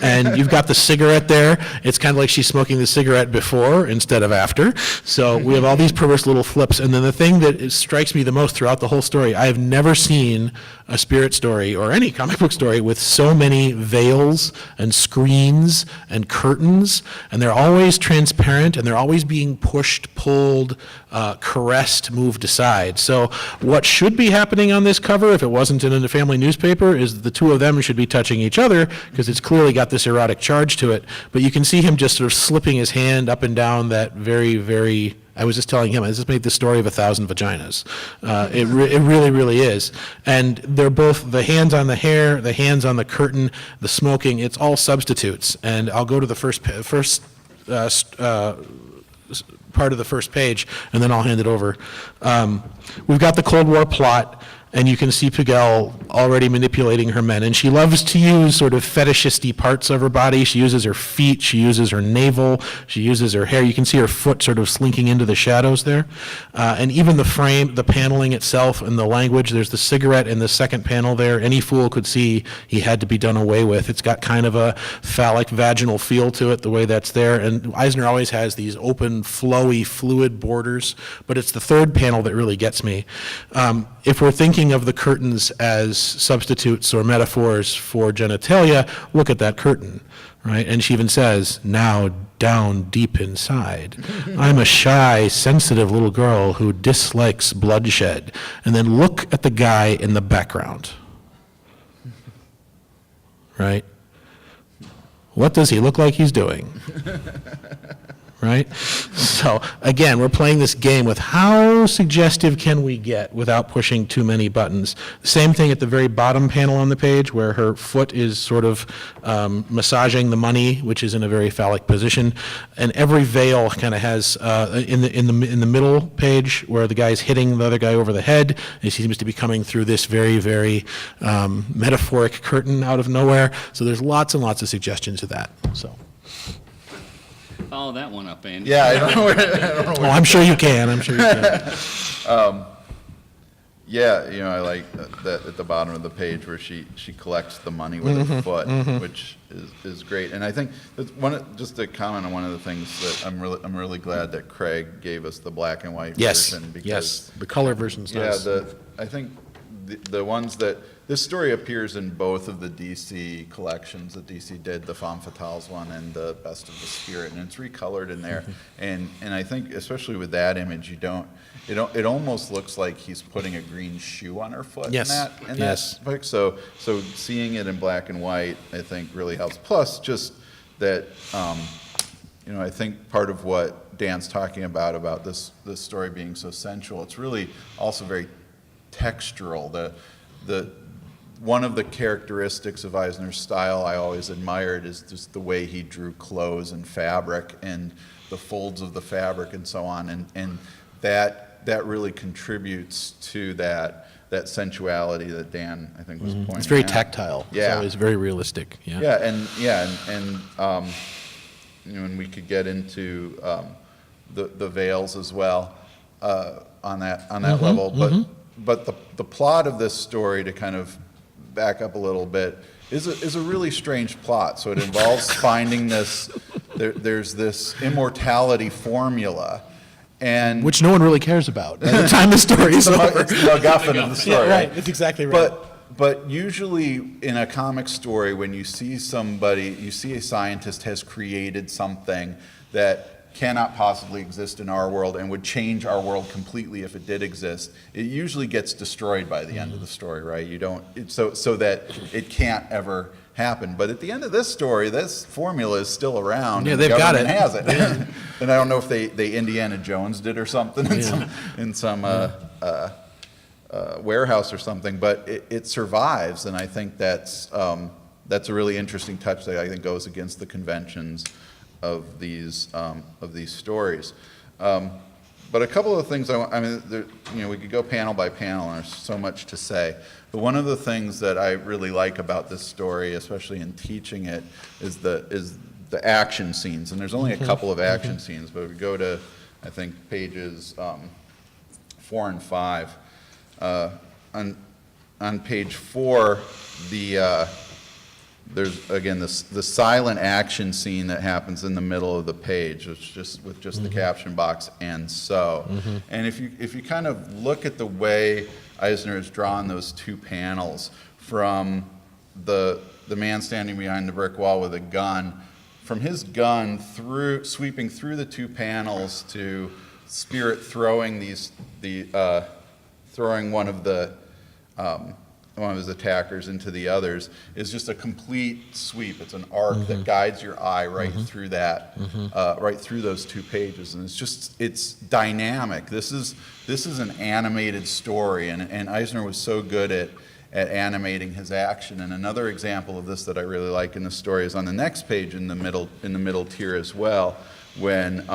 And you've got the cigarette there. It's kind of like she's smoking the cigarette before instead of after. So we have all these perverse little flips. And then the thing that strikes me the most throughout the whole story, I have never seen a Spirit story or any comic book story with so many veils and screens and curtains, and they're always transparent, and they're always being pushed, pulled, caressed, moved aside. So what should be happening on this cover, if it wasn't in a family newspaper, is the two of them should be touching each other, because it's clearly got this erotic charge to it. But you can see him just sort of slipping his hand up and down that very, very, I was just telling him, this made the story of 1,000 vaginas. It really, really is. And they're both the hands on the hair, the hands on the curtain, the smoking, it's all substitutes. And I'll go to the first part of the first page, and then I'll hand it over. We've got the Cold War plot. And you can see Pagel already manipulating her men. And she loves to use sort of fetishisty parts of her body. She uses her feet, she uses her navel, she uses her hair. You can see her foot sort of slinking into the shadows there. And even the frame, the paneling itself and the language, there's the cigarette in the second panel there. Any fool could see he had to be done away with. It's got kind of a phallic vaginal feel to it, the way that's there. And Eisner always has these open, flowy, fluid borders, but it's the third panel that really gets me. If we're thinking of the curtains as substitutes or metaphors for genitalia, look at that curtain, right? And she even says, now down deep inside, I'm a shy, sensitive little girl who dislikes bloodshed. And then look at the guy in the background, right? What does he look like he's doing? Right? So again, we're playing this game with how suggestive can we get without pushing too many buttons. Same thing at the very bottom panel on the page where her foot is sort of massaging the money, which is in a very phallic position. And every veil kind of has, in the middle page where the guy's hitting the other guy over the head, he seems to be coming through this very, very metaphoric curtain out of nowhere. So there's lots and lots of suggestions of that. So. Follow that one up, Andy. Yeah, I don't know where, Oh, I'm sure you can. I'm sure you can. yeah, you know, I like that at the bottom of the page where she collects the money with her foot, which is great. And I think that's just to comment on one of the things that I'm really glad that Craig gave us the black and white version, because yes, the color version's nice. I think the ones that this story appears in both of the DC collections that DC did, the Femme Fatales one and the Best of the Spirit, and it's recolored in there. And I think especially with that image, it almost looks like he's putting a green shoe on her foot Yes. in Yes. that book. So seeing it in black and white, I think really helps. Plus just that, you know, I think part of what Dan's talking about this story being so sensual, it's really also very textural. One of the characteristics of Eisner's style I always admired is just the way he drew clothes and fabric and the folds of the fabric and so on, and that really contributes to that sensuality that Dan, I think, was pointing out. It's very tactile. Yeah. It's always very realistic. Yeah. Yeah, and you know, and we could get into the veils as well on that level, but the plot of this story, to kind of back up a little bit, is a really strange plot. So it involves finding this. There's this immortality formula, and Which no one really cares about at the time the story is over. it's the MacGuffin of the story. Yeah, right. That's exactly right. But usually in a comic story, when you see a scientist has created something that cannot possibly exist in our world and would change our world completely if it did exist, it usually gets destroyed by the end of the story, right? So that it can't ever happen. But at the end of this story, this formula is still around. Yeah, and they've the got government it. has it. And I don't know if they Indiana Jones did or something in some warehouse or something, but it survives, and I think that's a really interesting touch that I think goes against the conventions of these stories. But a couple of things we could go panel by panel, and there's so much to say. But one of the things that I really like about this story, especially in teaching it, is the action scenes. And there's only a couple of action scenes, but if we go to, I think, pages 4 and 5. On page 4, there's again the silent action scene that happens in the middle of the page, with just the caption box "and so." And if you kind of look at the way Eisner has drawn those two panels, from the man standing behind the brick wall with a gun, from his gun sweeping through the two panels to Spirit throwing throwing one of his attackers into the others, is just a complete sweep. It's an arc that guides your eye right through that, right through those two pages, and it's dynamic. This is an animated story, and Eisner was so good at animating his action. And another example of this that I really like in the story is on the next page in the middle tier as well, when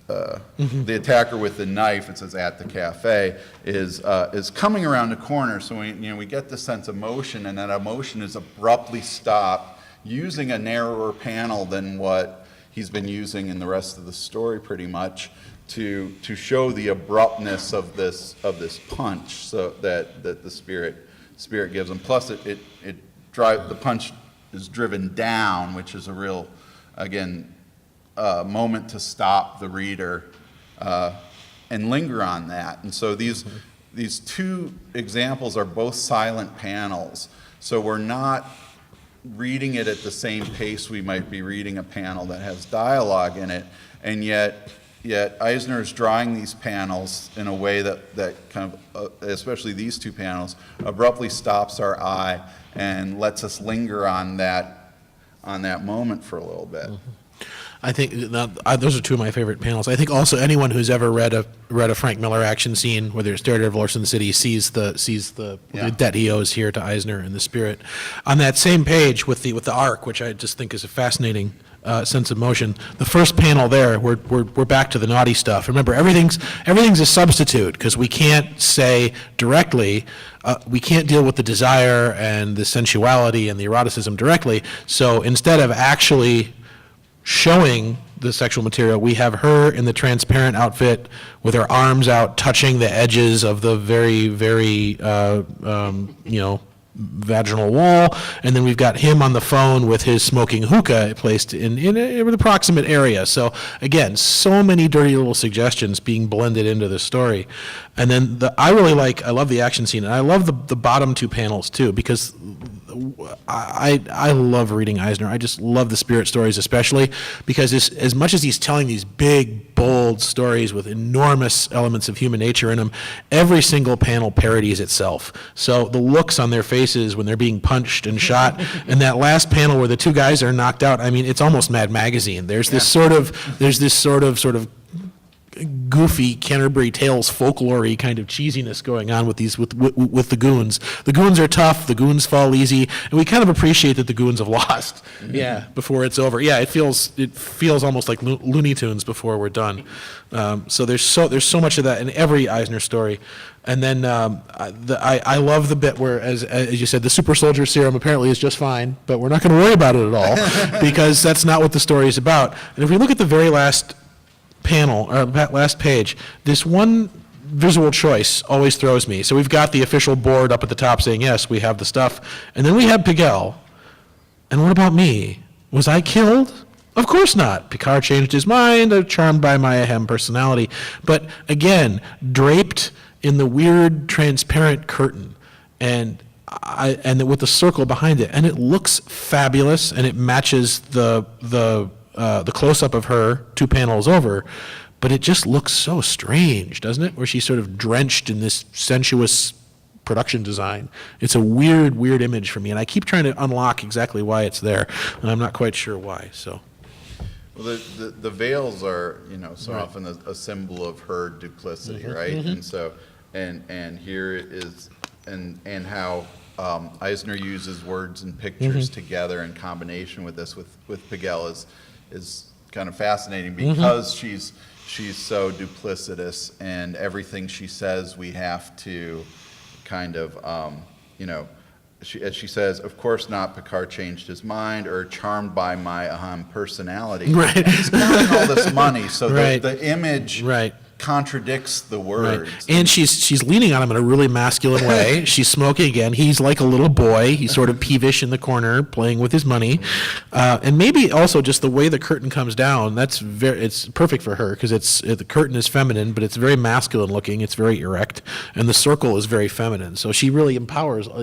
the attacker with the knife, it says at the cafe, is coming around the corner. So we get the sense of motion, and that emotion is abruptly stopped using a narrower panel than what he's been using in the rest of the story, pretty much, to show the abruptness of this punch, so that the spirit gives him. Plus, the punch is driven down, which is a real, again, moment to stop the reader and linger on that. And so these two examples are both silent panels. So we're not reading it at the same pace we might be reading a panel that has dialogue in it, and yet Eisner is drawing these panels in a way that kind of, especially these two panels, abruptly stops our eye and lets us linger on that moment for a little bit. I think those are two of my favorite panels. I think also anyone who's ever read a Frank Miller action scene, whether it's Daredevil or Sin City, sees the debt he owes here to Eisner and the spirit. On that same page with the arc, which I just think is a fascinating sense of motion. The first panel there, we're back to the naughty stuff. Remember, everything's a substitute, because we can't say directly, we can't deal with the desire and the sensuality and the eroticism directly. So instead of actually showing the sexual material, we have her in the transparent outfit with her arms out, touching the edges of the very, very, vaginal wall, and then we've got him on the phone with his smoking hookah placed in the proximate area. So again, so many dirty little suggestions being blended into the story. And then I love the action scene, and I love the bottom two panels too, because I love reading Eisner. I just love the spirit stories, especially because as much as he's telling these big, bold stories with enormous elements of human nature in them, every single panel parodies itself. So the looks on their faces when they're being punched and shot, and that last panel where the two guys are knocked out, I mean, it's almost Mad Magazine. There's this sort of goofy Canterbury Tales folklore-y kind of cheesiness going on with with the goons. The goons are tough, the goons fall easy, and we kind of appreciate that the goons have lost. Before it's over. It feels almost like Looney Tunes before we're done. So there's so much of that in every Eisner story. And then I love the bit where, as you said, the super soldier serum apparently is just fine, but we're not going to worry about it at all because that's not what the story is about. And if we look at the very last panel, or last page, this one visual choice always throws me. So we've got the official board up at the top saying, yes, we have the stuff. And then we have Piguel. And what about me? Was I killed? Of course not. Picard changed his mind, charmed by my ahem personality. But again, draped in the weird transparent curtain, and with the circle behind it, and it looks fabulous, and it matches the close-up of her 2 panels over, but it just looks so strange, doesn't it? Where she's sort of drenched in this sensuous production design. It's a weird, weird image for me, and I keep trying to unlock exactly why it's there, and I'm not quite sure why. So, well, the veils are, so often a symbol of her duplicity, right? And so, and here is, and how Eisner uses words and pictures together in combination with this, with Piguel is kind of fascinating because she's so duplicitous, and everything she says we have to kind of, as she says, of course not, Picard changed his mind, or charmed by my personality. Right. And he's counting all this money, so the image contradicts the words. Right. And she's leaning on him in a really masculine way. She's smoking again. He's like a little boy. He's sort of peevish in the corner, playing with his money. And maybe also just the way the curtain comes down, it's perfect for her, because the curtain is feminine, but it's very masculine looking. It's very erect. And the circle is very feminine. So she really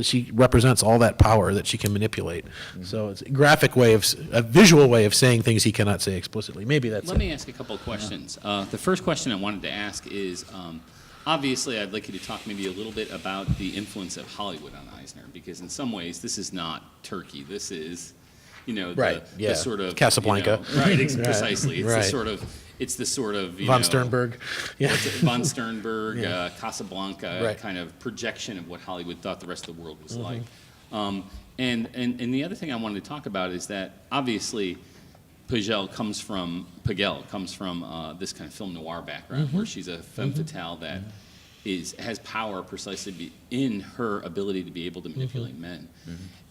she represents all that power that she can manipulate. So it's a visual way of saying things he cannot say explicitly. Maybe that's Let me ask a couple of questions. The first question I wanted to ask is, obviously I'd like you to talk maybe a little bit about the influence of Hollywood on Eisner, because in some ways this is not Turkey. This is, the sort of Casablanca. Precisely. It's the sort of von Sternberg. Von Sternberg, Casablanca kind of projection of what Hollywood thought the rest of the world was like. And the other thing I wanted to talk about is that obviously Pagel comes from this kind of film noir background, where she's a femme fatale that has power precisely in her ability to be able to manipulate men.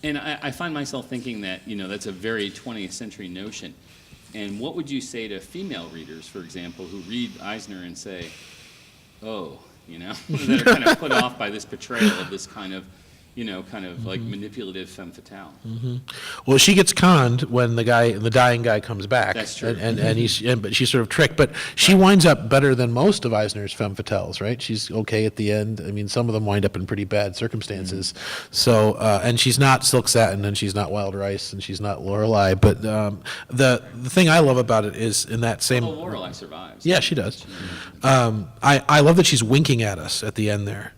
And I find myself thinking that, that's a very 20th century notion. And what would you say to female readers, for example, who read Eisner and say, oh, that are kind of put off by this portrayal of this kind of like manipulative femme fatale. Well, she gets conned when the dying guy comes back. That's true. But she's sort of tricked. But she winds up better than most of Eisner's femme fatales, right? She's okay at the end. I mean, some of them wind up in pretty bad circumstances. So, and she's not Silk Satin, and she's not Wild Rice, and she's not Lorelei. But the thing I love about it is in that same. Although Lorelei survives. Yeah, she does. I love that she's winking at us at the end there,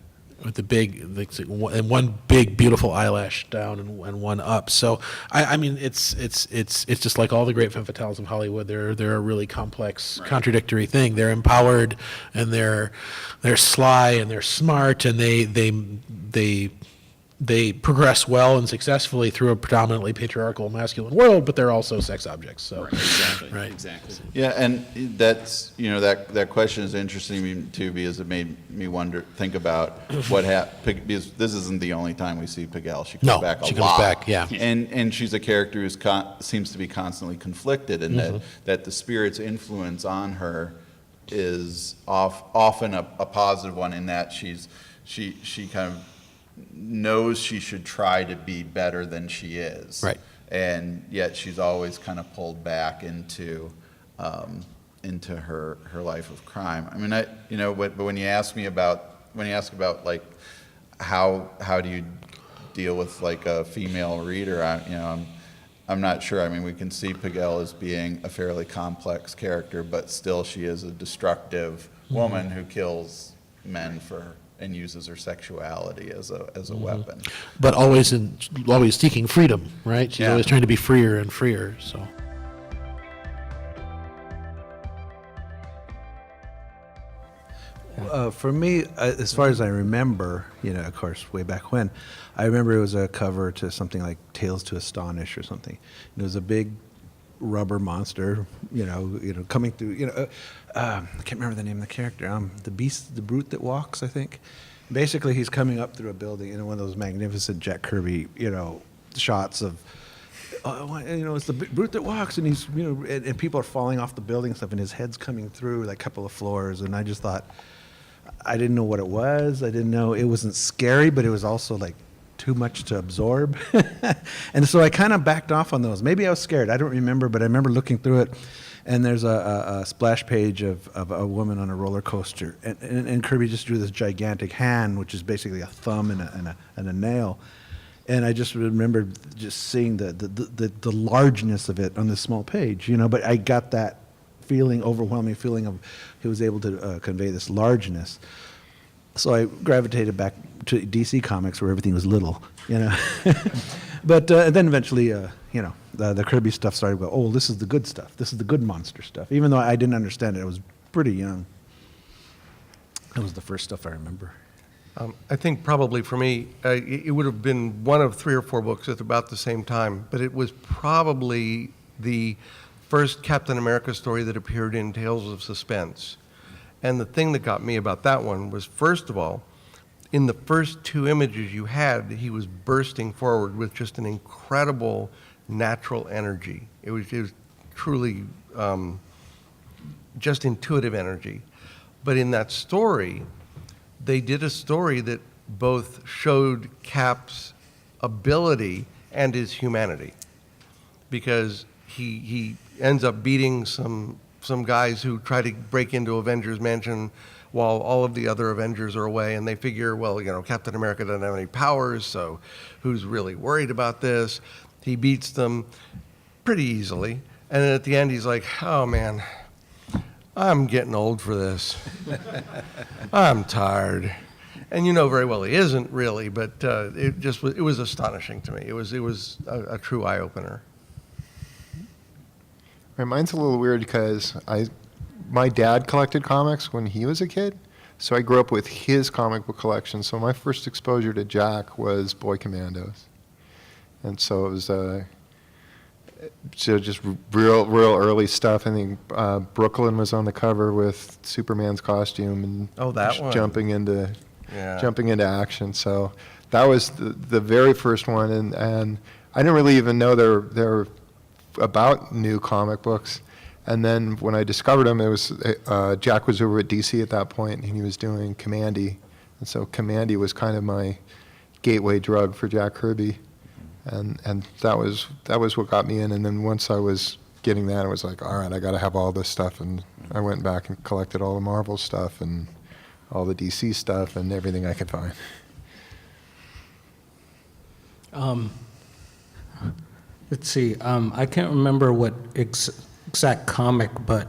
with the big, and one big beautiful eyelash down and one up. So I mean, it's just like all the great femme fatales of Hollywood. They're a really complex, contradictory thing. They're empowered, and they're sly, and they're smart, and they progress well and successfully through a predominantly patriarchal masculine world, but they're also sex objects. So Exactly. Yeah, and that's, that question is interesting to me too, because it made me think about what happened, because this isn't the only time we see Pagel. She comes back a lot. She comes back, yeah. And she's a character who seems to be constantly conflicted, and that the spirit's influence on her is often a positive one, in that she kind of knows she should try to be better than she is. Right. And yet she's always kind of pulled back into her life of crime. I mean, but when you ask about like how do you deal with like a female reader, I'm not sure. I mean, we can see Pagel as being a fairly complex character, but still she is a destructive woman who kills men and uses her sexuality as a weapon. But always seeking freedom, right? She's always trying to be freer and freer. So. For me, as far as I remember, of course, way back when, I remember it was a cover to something like Tales to Astonish or something. It was a big rubber monster, coming through, I can't remember the name of the character, the brute that walks, I think. Basically, he's coming up through a building in one of those magnificent Jack Kirby, shots of, it's the brute that walks, and he's, and people are falling off the building and stuff, and his head's coming through like a couple of floors, and I just thought, I didn't know what it was. I didn't know, it wasn't scary, but it was also like too much to absorb. And so I kind of backed off on those. Maybe I was scared. I don't remember, but I remember looking through it, and there's a splash page of a woman on a roller coaster, and Kirby just drew this gigantic hand, which is basically a thumb and a nail. And I just remember just seeing the largeness of it on this small page, but I got that overwhelming feeling of he was able to convey this largeness. So I gravitated back to DC Comics, where everything was little, But then eventually, the Kirby stuff started to go, oh, this is the good stuff. This is the good monster stuff. Even though I didn't understand it, I was pretty young. That was the first stuff I remember. I think probably for me, it would have been one of 3 or 4 books at about the same time, but it was probably the first Captain America story that appeared in Tales of Suspense. And the thing that got me about that one was, first of all, in the first 2 images you had, he was bursting forward with just an incredible natural energy. It was truly just intuitive energy. But in that story, they did a story that both showed Cap's ability and his humanity, because he ends up beating some guys who try to break into Avengers Mansion while all of the other Avengers are away, and they figure, well, Captain America doesn't have any powers, so who's really worried about this? He beats them pretty easily, and then at the end he's like, oh man, I'm getting old for this. I'm tired. And very well he isn't really, but it was astonishing to me. It was a true eye-opener. Right, mine's a little weird because my dad collected comics when he was a kid, so I grew up with his comic book collection. So my first exposure to Jack was Boy Commandos, and so it was So just real early stuff. I think Brooklyn was on the cover with Superman's costume and Oh, that just one. jumping into Yeah. action. So that was the very first one, and I didn't really even know they're about new comic books. And then when I discovered them, it was Jack was over at DC at that point, and he was doing Commandy, and so Commandy was kind of my gateway drug for Jack Kirby. And that was what got me in. And then once I was getting that, I was like, all right, I got to have all this stuff. And I went back and collected all the Marvel stuff and all the DC stuff and everything I could find. Let's see, I can't remember what exact comic, but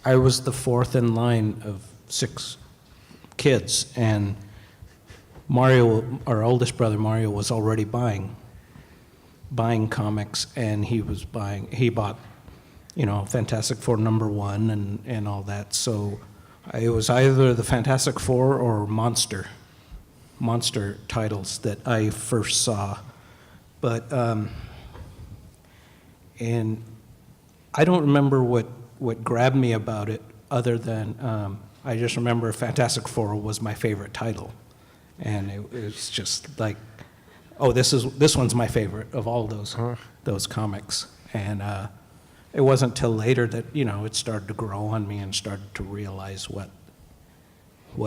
I was the fourth in line of 6 kids, and Mario, our oldest brother Mario, was already buying comics, and he bought, Fantastic Four #1 and all that. So it was either the Fantastic Four or monster titles that I first saw. But, and I don't remember what grabbed me about it other than, I just remember Fantastic Four was my favorite title. And it was just like, oh, this one's my favorite of all those comics. And it wasn't till later that, it started to grow on me and started to realize what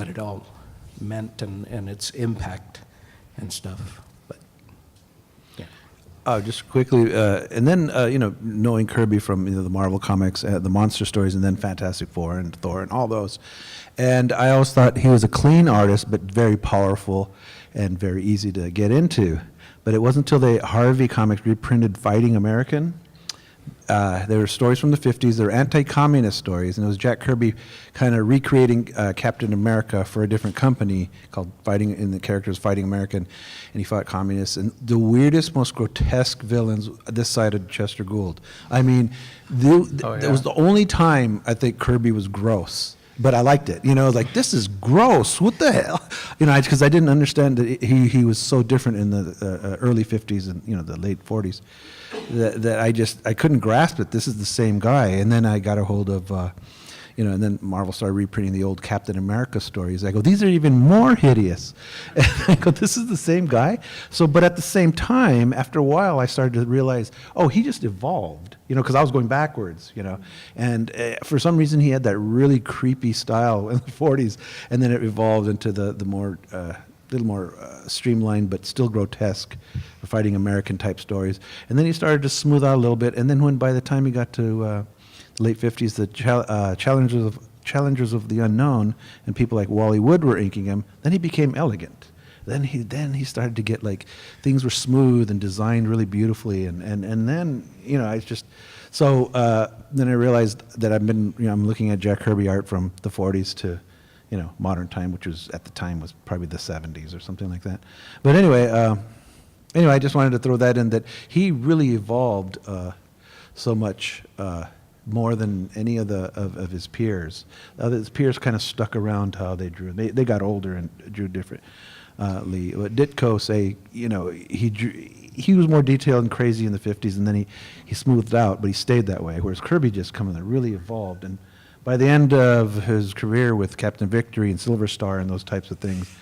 it all meant and its impact and stuff. But, yeah. Just quickly, and then, knowing Kirby from the Marvel comics, the monster stories, and then Fantastic Four and Thor and all those. And I always thought he was a clean artist, but very powerful and very easy to get into. But it wasn't until the Harvey comics reprinted Fighting American. There were stories from the 50s. They were anti-communist stories, and it was Jack Kirby kind of recreating Captain America for a different company called Fighting, and the character was Fighting American, and he fought communists. And the weirdest, most grotesque villains this side of Chester Gould. I mean, it was the only time I think Kirby was gross. But I liked it, like, this is gross, what the hell? Because I didn't understand that he was so different in the early 50s and, the late 40s, that I couldn't grasp it. This is the same guy. And then I got a hold of, and then Marvel started reprinting the old Captain America stories. I go, these are even more hideous. And I go, this is the same guy? So, but at the same time, after a while, I started to realize, oh, he just evolved, because I was going backwards, And for some reason, he had that really creepy style in the 40s, and then it evolved into the more, little more streamlined, but still grotesque, Fighting American type stories. And then he started to smooth out a little bit, and then by the time he got to the late 50s, the Challengers of the Unknown, and people like Wally Wood were inking him, then he became elegant. Then he started to get, like, things were smooth and designed really beautifully, and then, I just, so then I realized that I'm looking at Jack Kirby art from the 40s to, modern time, which was, at the time, was probably the 70s or something like that. But anyway, I just wanted to throw that in, that he really evolved so much more than any of of his peers. His peers kind of stuck around how they drew. They got older and drew differently. Ditko say, he was more detailed and crazy in the 50s, and then he smoothed out, but he stayed that way. Whereas Kirby just really evolved. And by the end of his career with Captain Victory and Silver Star and those types of things,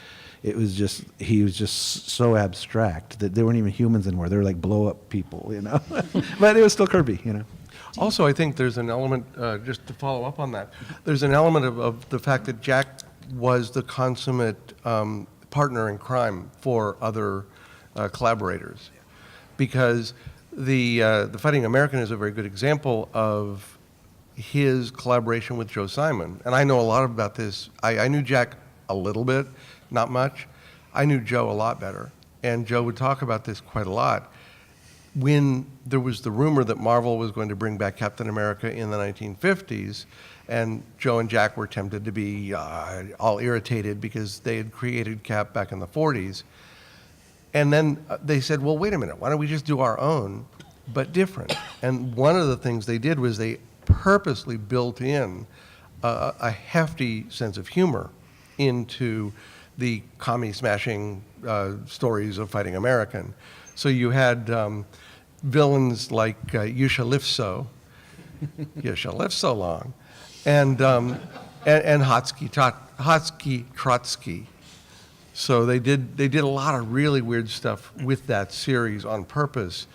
he was just so abstract that they weren't even humans anymore. They were like blow-up people, But it was still Kirby, Also, I think there's an element, just to follow up on that, there's an element of the fact that Jack was the consummate partner in crime for other collaborators. Because the Fighting American is a very good example of his collaboration with Joe Simon. And I know a lot about this. I knew Jack a little bit, not much. I knew Joe a lot better. And Joe would talk about this quite a lot. When there was the rumor that Marvel was going to bring back Captain America in the 1950s, and Joe and Jack were tempted to be all irritated because they had created Cap back in the 40s. And then they said, well, wait a minute, why don't we just do our own, but different? And one of the things they did was they purposely built in a hefty sense of humor into the commie-smashing stories of Fighting American. So you had villains like You Shall Live So, You Shall Live So Long, and Hotsky Trotsky. So they did a lot of really weird stuff with that series on purpose,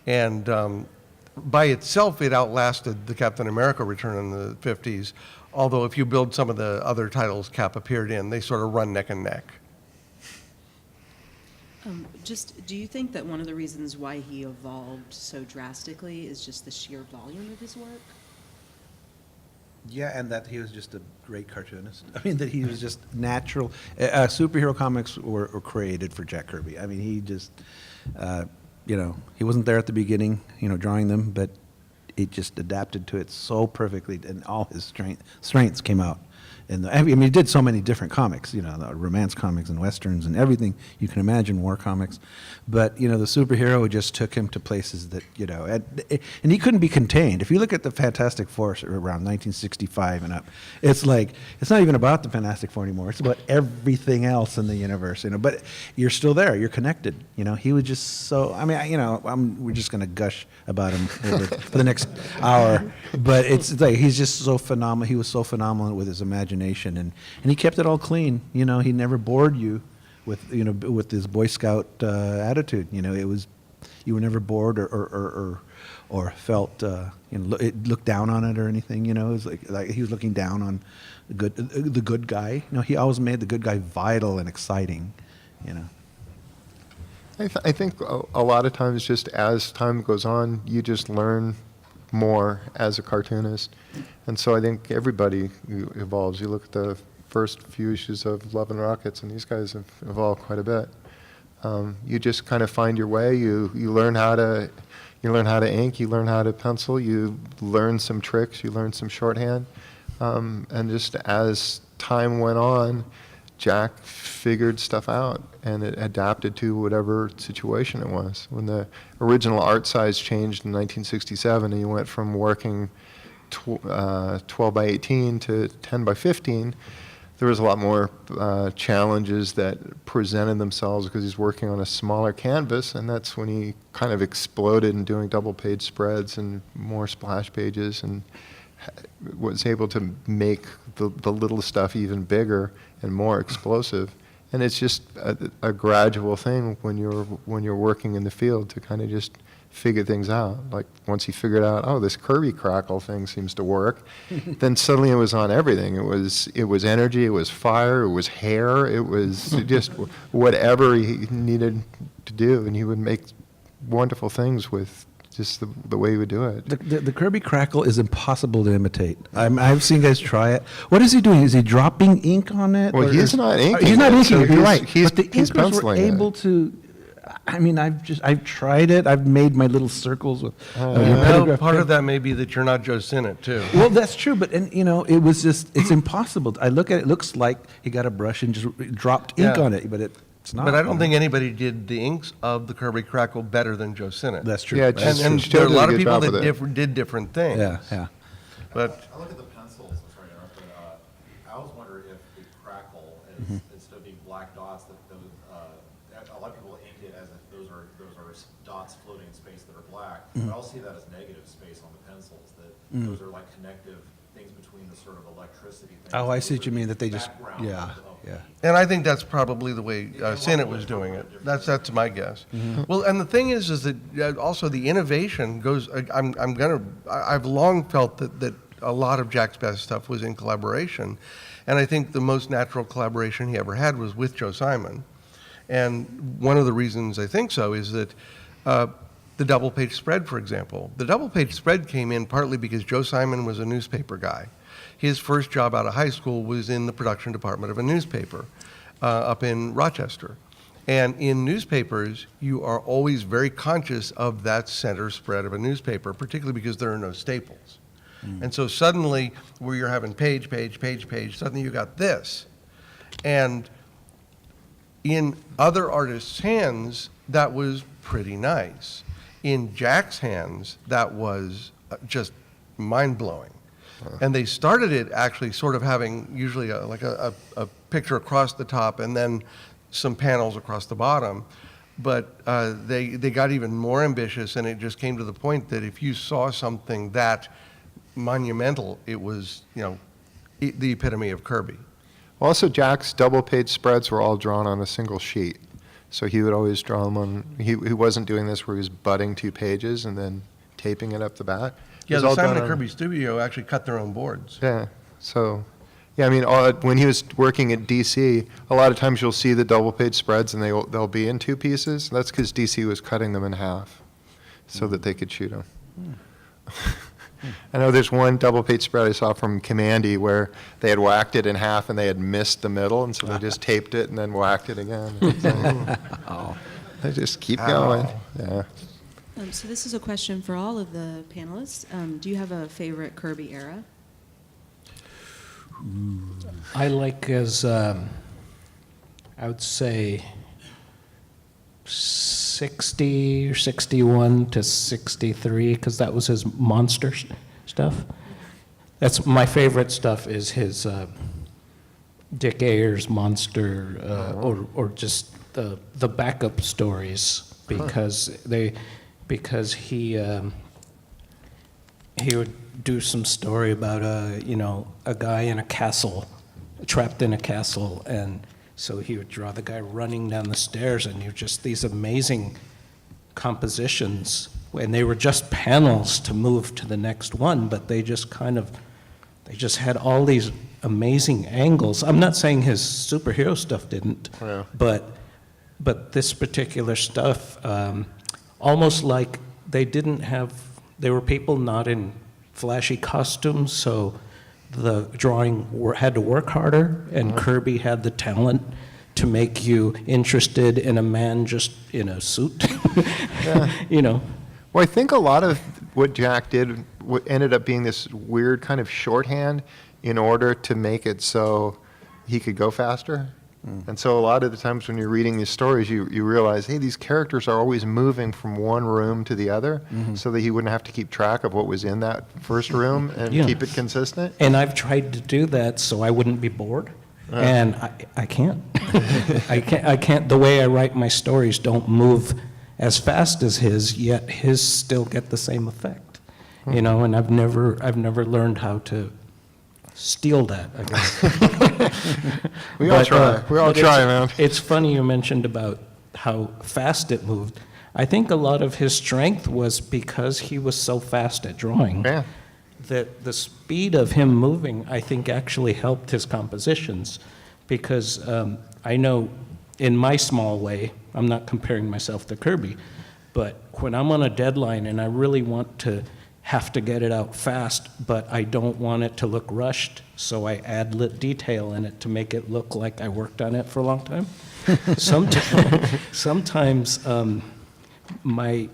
and by itself it outlasted the Captain America return in the 50s. Although if you build some of the other titles Cap appeared in, they sort of run neck and neck. Do you think that one of the reasons why he evolved so drastically is just the sheer volume of his work? Yeah, and that he was just a great cartoonist. I mean, that he was just natural. Superhero comics were created for Jack Kirby. I mean, he just, he wasn't there at the beginning, drawing them, but it just adapted to it so perfectly, and all his strengths came out. And he did so many different comics, the romance comics and westerns and everything you can imagine, war comics. But, the superhero just took him to places that, and he couldn't be contained. If you look at the Fantastic Four around 1965 and up, it's like, it's not even about the Fantastic Four anymore. It's about everything else in the universe, But you're still there. You're connected. He was just so, we're just going to gush about him for the next hour. But it's like, he's just so phenomenal. He was so phenomenal with his imagination. And he kept it all clean. He never bored you with his Boy Scout attitude. It was, you were never bored or felt looked down on it or anything. It was like he was looking down on the good guy. He always made the good guy vital and exciting. I think a lot of times, just as time goes on, you just learn more as a cartoonist. And so I think everybody evolves. You look at the first few issues of Love and Rockets, and these guys have evolved quite a bit. You just kind of find your way. You learn how to ink. You learn how to pencil. You learn some tricks. You learn some shorthand. And just as time went on, Jack figured stuff out, and it adapted to whatever situation it was. When the original art size changed in 1967, and you went from working 12 by 18 to 10 by 15, there was a lot more challenges that presented themselves because he's working on a smaller canvas, and that's when he kind of exploded in doing double-page spreads and more splash pages, and was able to make the little stuff even bigger and more explosive. And it's just a gradual thing when you're working in the field to kind of just figure things out. Like once he figured out, oh, this Kirby crackle thing seems to work, then suddenly it was on everything. It was energy, it was fire, it was hair, it was just whatever he needed to do, and he would make wonderful things with just the way he would do it. The Kirby crackle is impossible to imitate. I've seen guys try it. What is he doing? Is he dropping ink on it? Well, he's not inking. He's not it, inking so it, you're right. He's But the inkers were penciling able it. to. I've tried it. I've made my little circles with. Well, part of that may be that you're not Joe Sinnott, too. Well, that's true, but it was just, it's impossible. I look at it, it looks like he got a brush and just dropped ink Yeah. on it, but it's not. But I don't think anybody did the inks of the Kirby crackle better than Joe Sinnott. That's true. Yeah, Right. just- And Joe there are a did a lot of good people job that with it. did different things. Yeah. But I look at the pencils, I'm sorry to interrupt, but I always wonder if the crackle, is, instead of being black dots, that those, a lot of people ink it as if those are dots floating in space that are black. But I'll see that as negative space on the pencils, that those are like connective things between the sort of electricity things. Oh, I see Those what you are mean, the that they just, background yeah, of- yeah. And I think that's probably the way Sinnott was doing it. That's my guess. Well, and the thing is that also the innovation goes. I've long felt that a lot of Jack's best stuff was in collaboration, and I think the most natural collaboration he ever had was with Joe Simon. And one of the reasons I think so is that the double-page spread, for example, the double-page spread came in partly because Joe Simon was a newspaper guy. His first job out of high school was in the production department of a newspaper up in Rochester. And in newspapers, you are always very conscious of that center spread of a newspaper, particularly because there are no staples. And so suddenly, where you're having page, suddenly you got this. And in other artists' hands, that was pretty nice. In Jack's hands, that was just mind-blowing. And they started it actually sort of having usually a picture across the top and then some panels across the bottom. But they got even more ambitious, and it just came to the point that if you saw something that monumental, it was, the epitome of Kirby. Also, Jack's double-page spreads were all drawn on a single sheet. So he would always draw them on, he wasn't doing this where he was butting 2 pages and then taping it up the back. It Yeah, was the all Simon done and on- Kirby studio actually cut their own boards. Yeah, so, yeah, I mean, when he was working at DC, a lot of times you'll see the double-page spreads and they'll be in 2 pieces. That's because DC was cutting them in half so that they could shoot them. I know there's one double-page spread I saw from Commandy where they had whacked it in half and they had missed the middle, and so they just taped it and then whacked it again. They just keep going, yeah. So this is a question for all of the panelists. Do you have a favorite Kirby era? I like I would say 60 or 61 to 63, because that was his monster stuff. That's my favorite stuff, is his Dick Ayers monster, or just the backup stories, because he would do some story about a guy in a castle, trapped in a castle, and so he would draw the guy running down the stairs, and you just these amazing compositions, and they were just panels to move to the next one, but they just had all these amazing angles. I'm not saying his superhero stuff didn't, but this particular stuff, almost like they were people not in flashy costumes, so the drawing had to work harder, and Kirby had the talent to make you interested in a man just in a suit. Well, I think a lot of what Jack did ended up being this weird kind of shorthand in order to make it so he could go faster. And so a lot of the times when you're reading these stories, you realize, hey, these characters are always moving from one room to the other, so that he wouldn't have to keep track of what was in that first room and keep it consistent. And I've tried to do that so I wouldn't be bored, and I can't. I can't. The way I write my stories don't move as fast as his, yet his still get the same effect. And I've never learned how to steal that, I guess. We all try. We all try, man. It's funny you mentioned about how fast it moved. I think a lot of his strength was because he was so fast at drawing. Yeah. That the speed of him moving, I think, actually helped his compositions, because I know in my small way, I'm not comparing myself to Kirby, but when I'm on a deadline and I really want to have to get it out fast, but I don't want it to look rushed, so I add detail in it to make it look like I worked on it for a long time. Sometimes my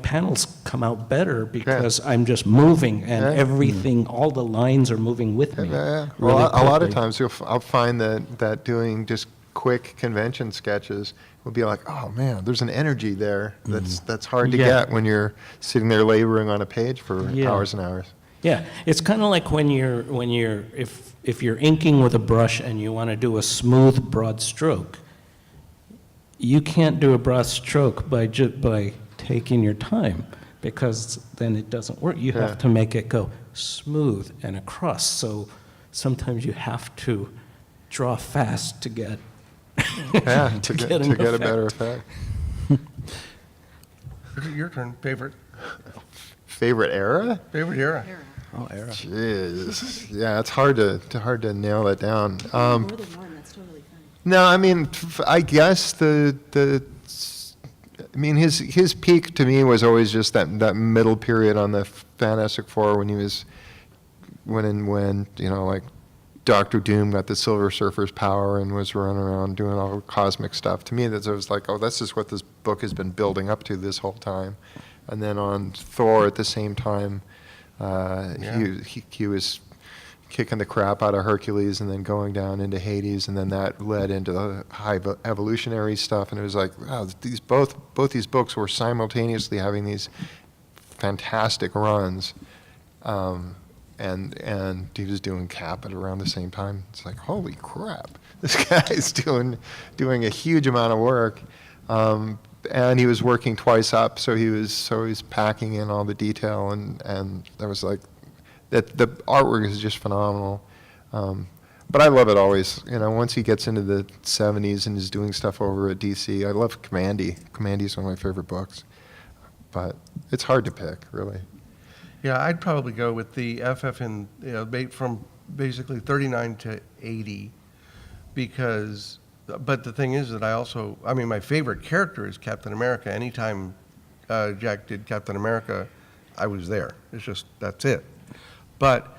panels come out better because I'm just moving, and everything, all the lines are moving with me. Well, really a lot of quickly. times I'll find that doing just quick convention sketches will be like, oh man, there's an energy there that's hard to get when you're sitting there laboring on a page for hours and hours. Yeah, it's kind of like when if you're inking with a brush and you want to do a smooth broad stroke, you can't do a broad stroke by taking your time, because then it doesn't work. You have to make it go smooth and across. So sometimes you have to draw fast to get to get a better effect. Your turn. Favorite Favorite era? era. Oh, era. Jeez, yeah, it's hard to nail that down. More than one, that's totally fine. No, I mean, I guess his peak to me was always just that middle period on the Fantastic Four when he was, when like Dr. Doom got the Silver Surfer's power and was running around doing all cosmic stuff. To me, that was like, oh, this is what this book has been building up to this whole time. And then on Thor at the same time, he was kicking the crap out of Hercules and then going down into Hades, and then that led into the high evolutionary stuff. And it was like, wow, both these books were simultaneously having these fantastic runs. And he was doing Cap at around the same time. It's like, holy crap, this guy's doing a huge amount of work. And he was working twice up, so he was packing in all the detail, and that was like, that the artwork is just phenomenal. But I love it always. Once he gets into the 70s and is doing stuff over at DC, I love Commandy. Commandy is one of my favorite books. But it's hard to pick, really. Yeah, I'd probably go with the FF in, from basically 39 to 80, because, but the thing is that my favorite character is Captain America. Anytime Jack did Captain America, I was there. It's just, that's it. But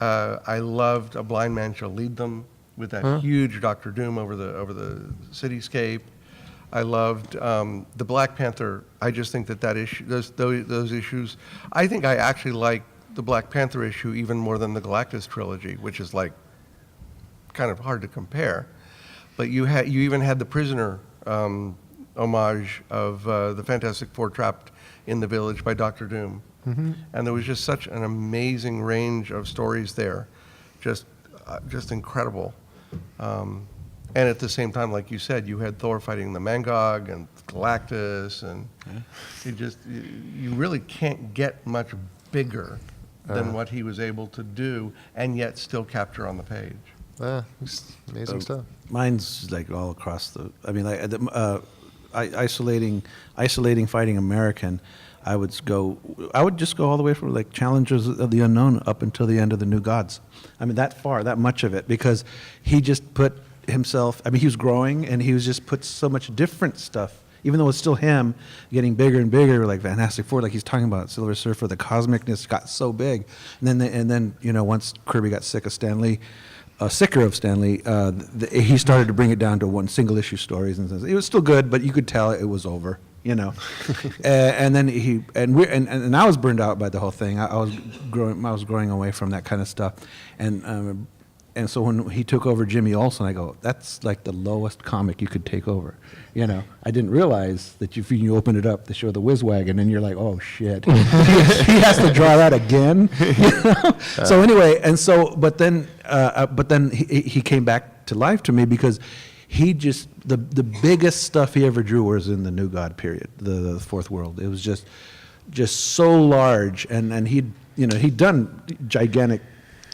I loved A Blind Man Shall Lead Them with that huge Doctor Doom over the cityscape. I loved the Black Panther. I just think that issue, those issues, I think I actually like the Black Panther issue even more than the Galactus trilogy, which is like kind of hard to compare. But you even had the Prisoner homage of the Fantastic Four trapped in the village by Doctor Doom. Mm-hmm. And there was just such an amazing range of stories there, just incredible. And at the same time, like you said, you had Thor fighting the Mangog and Galactus, and you really can't get much bigger than what he was able to do, and yet still capture on the page. It's amazing stuff. Mine's like all across the. I mean, isolating Fighting American. I would just go all the way from like Challengers of the Unknown up until the end of the New Gods. I mean, that much of it, because he just put himself. I mean, he was growing, and he was just put so much different stuff. Even though it's still him, getting bigger and bigger, like Fantastic Four, like he's talking about Silver Surfer, the cosmicness got so big, and then once Kirby got sicker of Stanley, he started to bring it down to one single issue stories, and it was still good, but you could tell it was over. And then and I was burned out by the whole thing. I was growing away from that kind of stuff, and so when he took over Jimmy Olsen, I go, that's like the lowest comic you could take over. I didn't realize that you open it up to show the Whizwagon, and you're like, oh shit, he has to draw that again. So anyway, but then he came back to life to me, because he just, the biggest stuff he ever drew was in the New God period, the Fourth World. It was just so large, and he'd done gigantic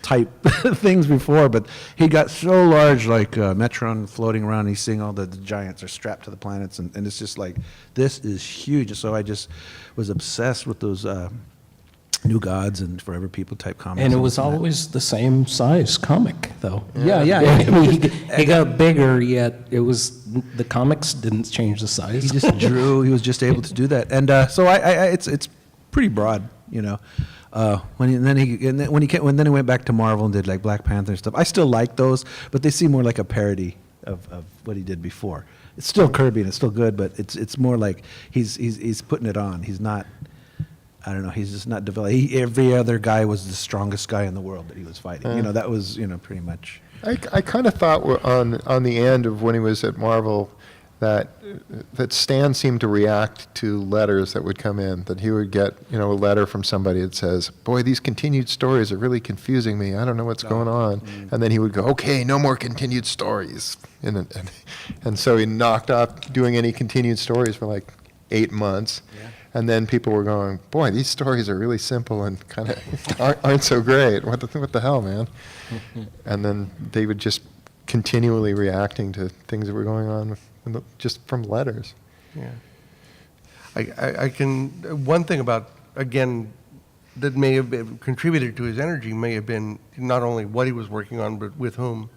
type things before, but he got so large, like Metron floating around, and he's seeing all the giants are strapped to the planets, and it's just like, this is huge. So I just was obsessed with those New Gods and Forever People type comics. And it was always the same size comic, though. Yeah. I mean, he got bigger, yet the comics didn't change the size. He just drew. He was just able to do that, and so it's pretty broad, When he went back to Marvel and did like Black Panther and stuff, I still like those, but they seem more like a parody of what he did before. It's still Kirby and it's still good, but it's more like he's putting it on. He's not. I don't know. He's just not developed. Every other guy was the strongest guy in the world that he was fighting. That was pretty much. I kind of thought on the end of when he was at Marvel that Stan seemed to react to letters that would come in, that he would get a letter from somebody that says, boy, these continued stories are really confusing me. I don't know what's going on. And then he would go, okay, no more continued stories. And so he knocked off doing any continued stories for like 8 months. Yeah. And then people were going, boy, these stories are really simple and kind of aren't so great. What the hell, man? And then they would just continually reacting to things that were going on just from letters. Yeah. I can, one thing about, again, that may have contributed to his energy may have been not only what he was working on, but with whom.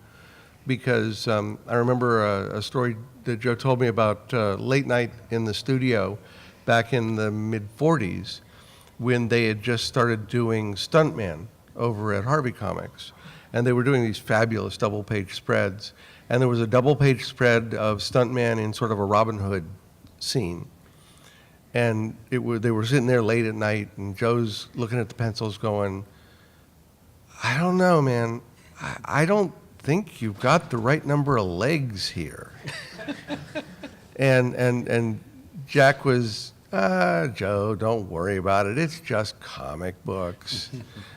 Because I remember a story that Joe told me about late night in the studio back in the mid-'40s, when they had just started doing Stuntman over at Harvey Comics. And they were doing these fabulous double-page spreads. And there was a double-page spread of Stuntman in sort of a Robin Hood scene. And they were sitting there late at night, and Joe's looking at the pencils going, I don't know, man. I don't think you've got the right number of legs here. and Jack was, Joe, don't worry about it. It's just comic books.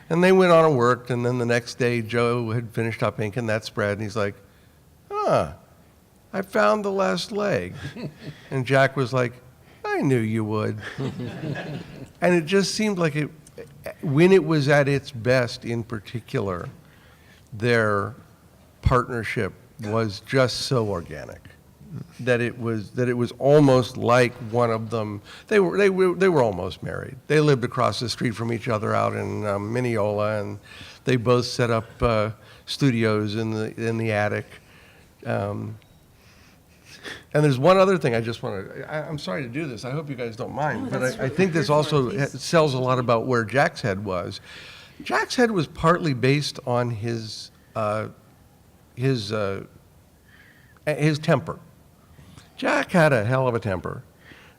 And they went on and worked, and then the next day Joe had finished up inking that spread, and he's like, I found the last leg. And Jack was like, I knew you would. And it just seemed like when it was at its best in particular, their partnership was just so organic that it was almost like one of them. They were almost married. They lived across the street from each other out in Mineola, and they both set up studios in the attic. And there's one other thing I just want to, I'm sorry to do this, I hope you guys don't mind, but I think this also tells a lot about where Jack's head was. Jack's head was partly based on his temper. Jack had a hell of a temper.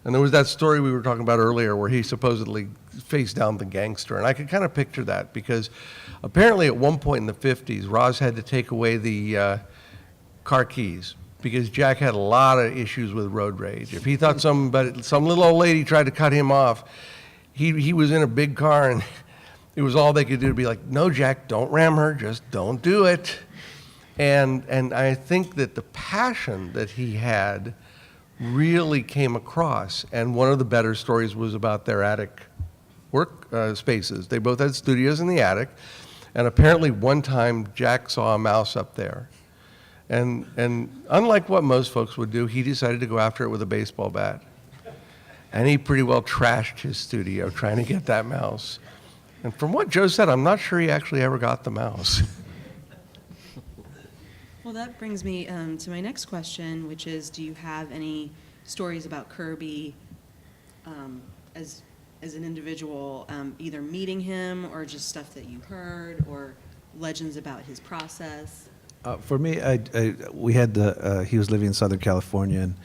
And there was that story we were talking about earlier where he supposedly faced down the gangster. And I could kind of picture that because apparently at one point in the 50s, Roz had to take away the car keys because Jack had a lot of issues with road rage. If he thought some little old lady tried to cut him off, he was in a big car and it was all they could do to be like, no, Jack, don't ram her, just don't do it. And I think that the passion that he had really came across. And one of the better stories was about their attic work spaces. They both had studios in the attic. And apparently one time Jack saw a mouse up there. And unlike what most folks would do, he decided to go after it with a baseball bat. And he pretty well trashed his studio trying to get that mouse. And from what Joe said, I'm not sure he actually ever got the mouse. Well, that brings me to my next question, which is, do you have any stories about Kirby as an individual, either meeting him or just stuff that you heard or legends about his process? For me, we had he was living in Southern California, and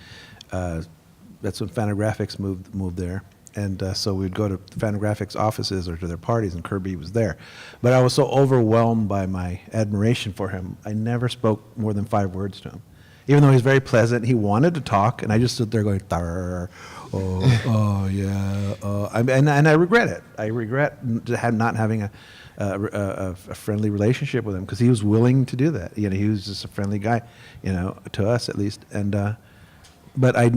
that's when Fantagraphics moved there. And so we'd go to Fantagraphics offices or to their parties, and Kirby was there. But I was so overwhelmed by my admiration for him, I never spoke more than 5 words to him. Even though he was very pleasant, he wanted to talk, and I just stood there going, "Tar, oh yeah." And I regret it. I regret not having a friendly relationship with him because he was willing to do that. He was just a friendly guy, to us at least. And but I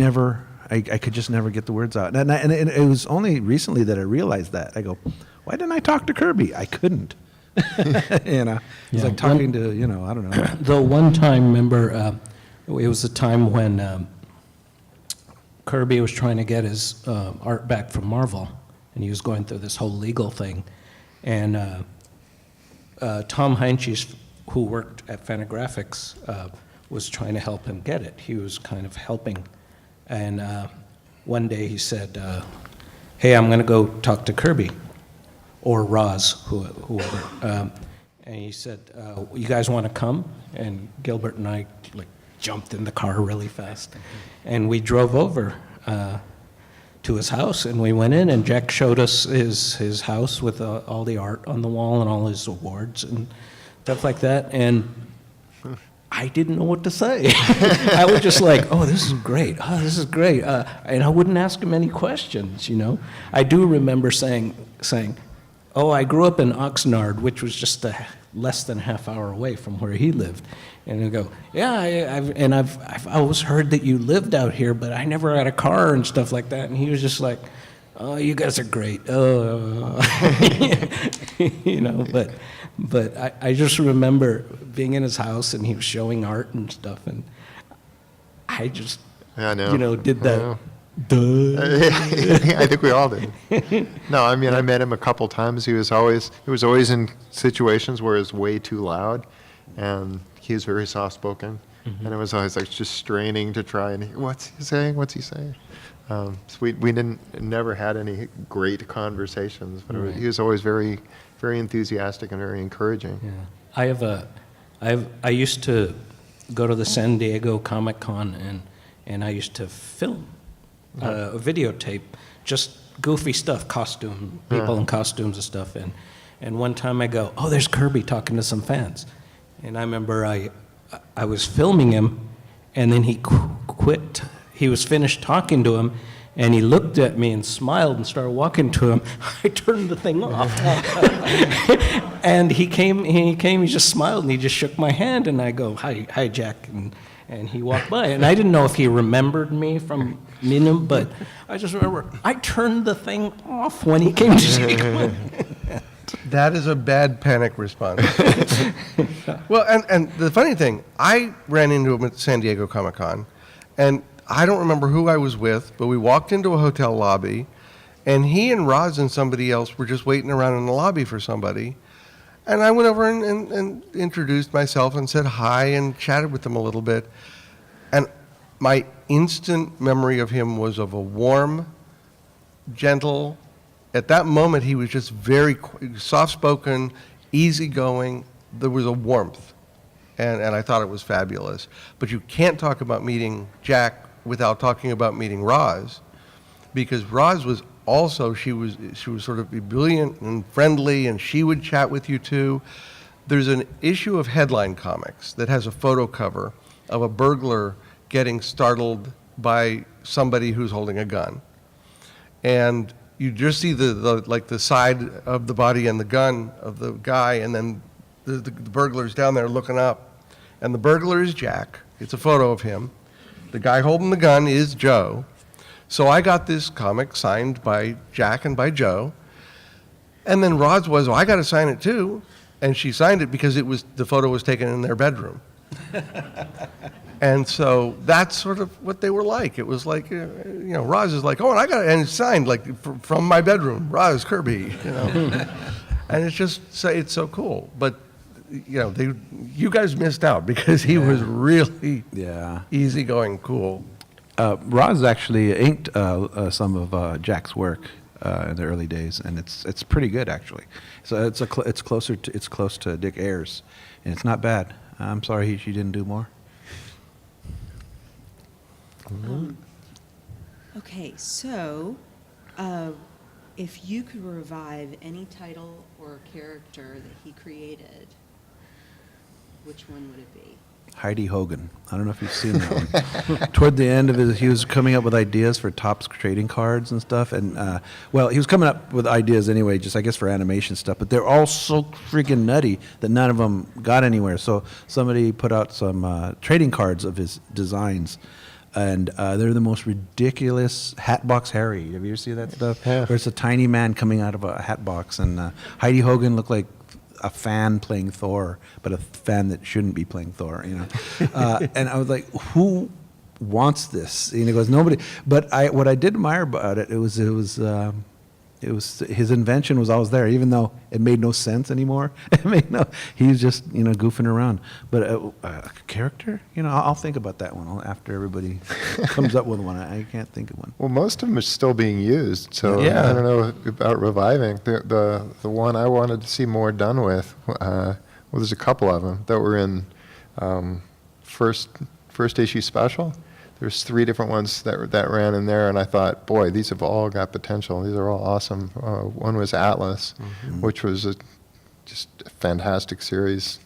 could just never get the words out. And it was only recently that I realized that. I go, why didn't I talk to Kirby? I couldn't. It's like talking to, I don't know. The one time, remember, it was a time when Kirby was trying to get his art back from Marvel, and he was going through this whole legal thing. And Tom HEINTJES, who worked at Fantagraphics, was trying to help him get it. He was kind of helping. And one day he said, hey, I'm going to go talk to Kirby, or Roz, whoever. And he said, you guys want to come? And Gilbert and I jumped in the car really fast. And we drove over to his house, and we went in, and Jack showed us his house with all the art on the wall and all his awards and stuff like that. And I didn't know what to say. I was just like, oh, this is great. Oh, this is great. And I wouldn't ask him any questions, I do remember saying, oh, I grew up in Oxnard, which was just less than a half hour away from where he lived. And he'd go, yeah, I've always heard that you lived out here, but I never had a car and stuff like that. And he was just like, oh, you guys are great. But I just remember being in his house and he was showing art and stuff, and I just, did that. I think we all did. No, I mean, I met him a couple times. He was always in situations where it was way too loud, and he was very soft-spoken, and it was always just straining to try and, what's he saying? So we never had any great conversations, but he was always very, very enthusiastic and very encouraging. Yeah. I used to go to the San Diego Comic-Con, and I used to film a videotape, just goofy stuff, people in costumes and stuff. And one time I go, oh, there's Kirby talking to some fans. And I remember I was filming him, and then he quit. He was finished talking to him, and he looked at me and smiled and started walking to him. I turned the thing off. And he came, he just smiled, and he just shook my hand, and I go, hi, Jack. And he walked by, and I didn't know if he remembered me from Minimum, but I just remember I turned the thing off when he came to shake my hand. That is a bad panic response. Well, and the funny thing, I ran into him at San Diego Comic-Con, and I don't remember who I was with, but we walked into a hotel lobby, and he and Roz and somebody else were just waiting around in the lobby for somebody. And I went over and introduced myself and said hi and chatted with them a little bit. And my instant memory of him was of a warm, gentle, at that moment he was just very soft-spoken, easygoing. There was a warmth. And I thought it was fabulous. But you can't talk about meeting Jack without talking about meeting Roz, because Roz was also, she was sort of ebullient and friendly, and she would chat with you too. There's an issue of Headline Comics that has a photo cover of a burglar getting startled by somebody who's holding a gun. And you just see the side of the body and the gun of the guy, and then the burglar's down there looking up. And the burglar is Jack. It's a photo of him. The guy holding the gun is Joe. So I got this comic signed by Jack and by Joe. And then Roz was, I got to sign it too. And she signed it because the photo was taken in their bedroom. And so that's sort of what they were like. It was like, Roz is like, and I got it, and it's signed like from my bedroom, Roz Kirby, And it's just, it's so cool. But, you guys missed out because he was really easygoing, cool. Roz actually inked some of Jack's work in the early days, and it's pretty good actually. So it's close to Dick Ayers, and it's not bad. I'm sorry she didn't do more. Okay, so if you could revive any title or character that he created, which one would it be? Heidi Hogan. I don't know if you've seen that one. Toward the end of he was coming up with ideas for Topps trading cards and stuff. And, he was coming up with ideas anyway, just I guess for animation stuff. But they're all so freaking nutty that none of them got anywhere. So somebody put out some trading cards of his designs. And they're the most ridiculous Hatbox Harry. Have you ever seen that stuff? Yeah. Where it's a tiny man coming out of a hat box. And Heidi Hogan looked like a fan playing Thor, but a fan that shouldn't be playing Thor, And I was like, who wants this? And he goes, nobody. But what I did admire about it, it was his invention was always there, even though it made no sense anymore. He was just goofing around. But a character, I'll think about that one after everybody comes up with one. I can't think of one. Well, most of them are still being used, so Yeah. I don't know about reviving. The one I wanted to see more done with, there's a couple of them that were in first issue special. There's 3 different ones that ran in there, and I thought, boy, these have all got potential. These are all awesome. One was Atlas, which was just a fantastic series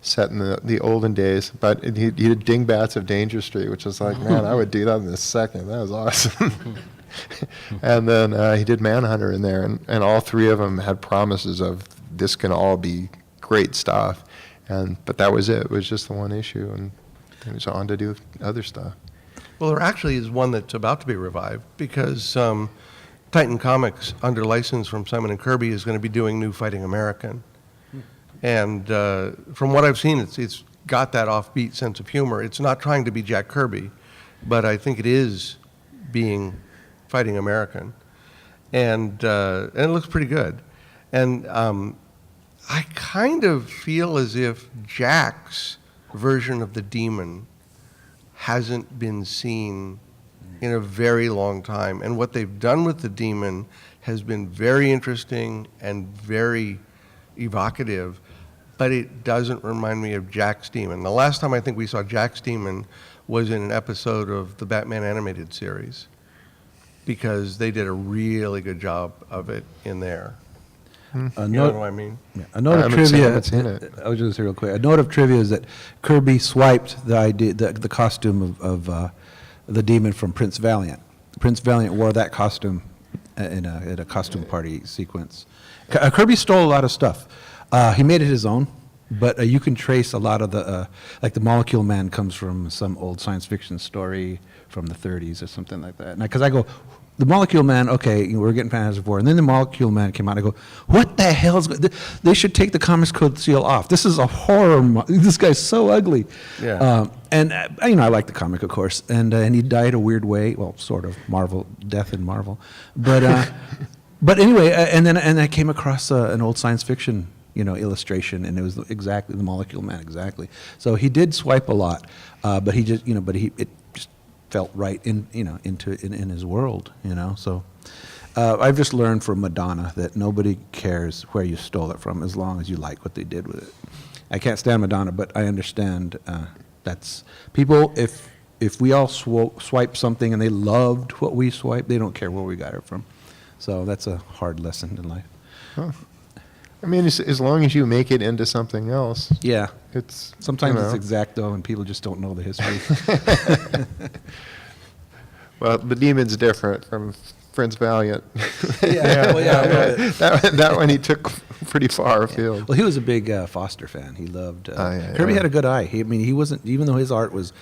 set in the olden days. But he did Dingbats of Danger Street, which was like, man, I would do that in a second. That was awesome. And then he did Manhunter in there, and all 3 of them had promises of this can all be great stuff. But that was it. It was just the one issue, and it was on to do other stuff. Well, there actually is one that's about to be revived because Titan Comics, under license from Simon & Kirby, is going to be doing New Fighting American. And from what I've seen, it's got that offbeat sense of humor. It's not trying to be Jack Kirby, but I think it is being Fighting American. And it looks pretty good. And I kind of feel as if Jack's version of the Demon hasn't been seen in a very long time. And what they've done with the Demon has been very interesting and very evocative, but it doesn't remind me of Jack's Demon. The last time I think we saw Jack's Demon was in an episode of the Batman animated series, because they did a really good job of it in there. You know what I mean? A note of trivia. I was just going to say real quick. A note of trivia is that Kirby swiped the costume of the Demon from Prince Valiant. Prince Valiant wore that costume in a costume party sequence. Kirby stole a lot of stuff. He made it his own, But you can trace a lot of the, like the Molecule Man comes from some old science fiction story from the 30s or something like that. Because I go, the Molecule Man, okay, we're getting Fantastic Four, and then the Molecule Man came out. I go, what the hell's they should take the Comics Code seal off. This is a horror. This guy's so ugly. Yeah. I like the comic, of course, and he died a weird way. Well, sort of Marvel, death in Marvel, but but anyway, and I came across an old science fiction illustration, and it was exactly the Molecule Man, exactly. So he did swipe a lot, but he just it just felt right in his world, So I've just learned from Madonna that nobody cares where you stole it from as long as you like what they did with it. I can't stand Madonna, but I understand that's people. If we all swipe something and they loved what we swiped, they don't care where we got it from. So that's a hard lesson in life. Huh. I mean, as long as you make it into something else. Yeah. It's sometimes it's exacto and people just don't know the history. Well, the Demon's different from Prince Valiant. That one he took pretty far afield. Well, he was a big Foster fan. He loved Kirby had a good eye. He wasn't, even though his art was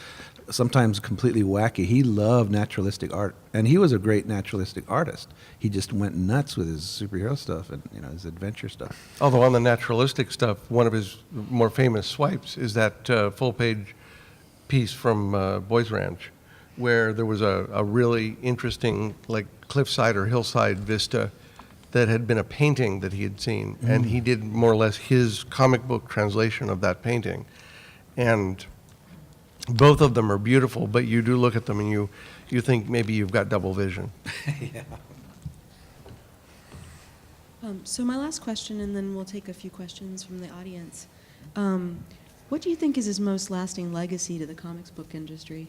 sometimes completely wacky, he loved naturalistic art, and he was a great naturalistic artist. He just went nuts with his superhero stuff and his adventure stuff. Although on the naturalistic stuff, one of his more famous swipes is that full-page piece from Boys Ranch, where there was a really interesting, like, cliffside or hillside vista that had been a painting that he had seen, and he did more or less his comic book translation of that painting. And both of them are beautiful, but you do look at them and you think maybe you've got double vision. Yeah. So my last question, and then we'll take a few questions from the audience. What do you think is his most lasting legacy to the comics book industry?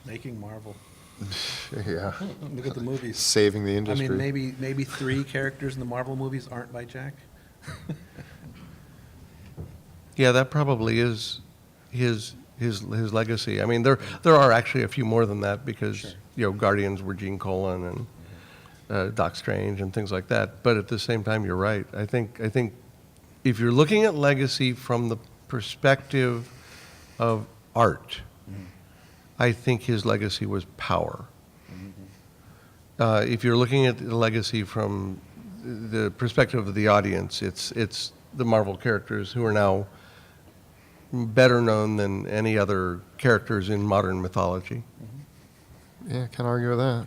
Making Marvel. Yeah. Look at the movies. Saving the industry. I mean, maybe 3 characters in the Marvel movies aren't by Jack. Yeah, that probably is his legacy. I mean, there are actually a few more than that because Guardians were Gene Colan and Doc Strange and things like that. But at the same time, you're right. I think if you're looking at legacy from the perspective of art, I think his legacy was power. If you're looking at the legacy from the perspective of the audience, it's the Marvel characters who are now better known than any other characters in modern mythology. Yeah, can't argue with that.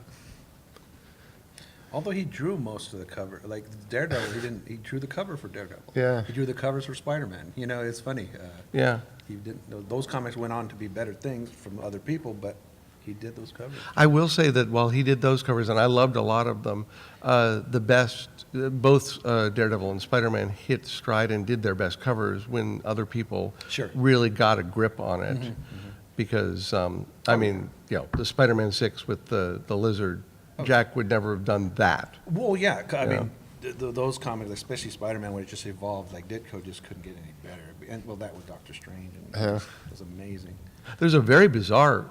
Although he drew most of the cover, like Daredevil, he drew the cover for Daredevil. Yeah. He drew the covers for Spider-Man. It's funny. Yeah. He didn't. Those comics went on to be better things from other people, but he did those covers. I will say that while he did those covers, and I loved a lot of them, the best, both Daredevil and Spider-Man hit stride and did their best covers when other people really got a grip on it. Because, I mean, the Spider-Man 6 with the lizard, Jack would never have done that. Well, yeah. I mean, those comics, especially Spider-Man, when it just evolved, like Ditko just couldn't get any better. And well, that with Doctor Strange, and it was amazing. There's a very bizarre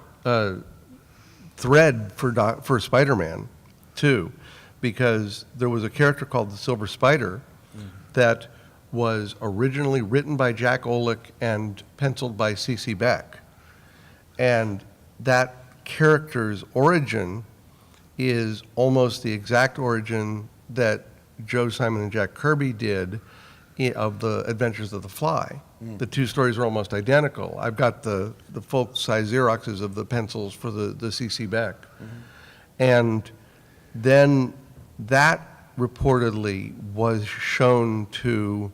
thread for Spider-Man, too, because there was a character called the Silver Spider that was originally written by Jack Olick and penciled by C.C. Beck. And that character's origin is almost the exact origin that Joe Simon and Jack Kirby did of the Adventures of the Fly. The 2 stories are almost identical. I've got the folk-size Xeroxes of the pencils for the C.C. Beck. And then that reportedly was shown to,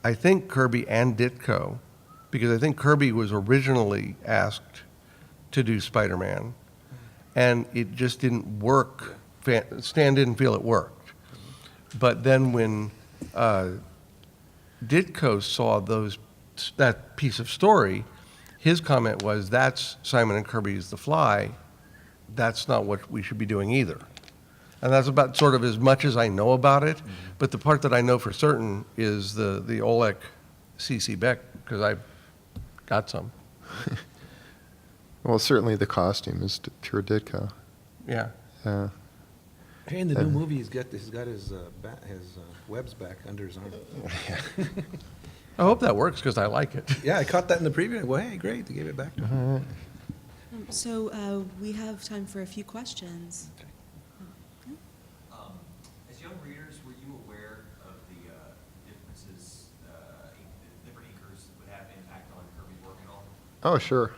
I think, Kirby and Ditko, because I think Kirby was originally asked to do Spider-Man, and it just didn't work. Stan didn't feel it worked. But then when Ditko saw that piece of story, his comment was, that's Simon and Kirby's The Fly. That's not what we should be doing either. And that's about sort of as much as I know about it. But the part that I know for certain is the Olick C.C. Beck, because I've got some. Well, certainly the costume is pure Ditko. Yeah. Yeah. Hey, in the new movie, he's got his webs back under his arm. I hope that works because I like it. Yeah, I caught that in the preview. Well, hey, great, they gave it back to me. So we have time for a few questions. As young readers, were you aware of the differences, different inkers would have impact on Kirby's work at all? Oh, sure.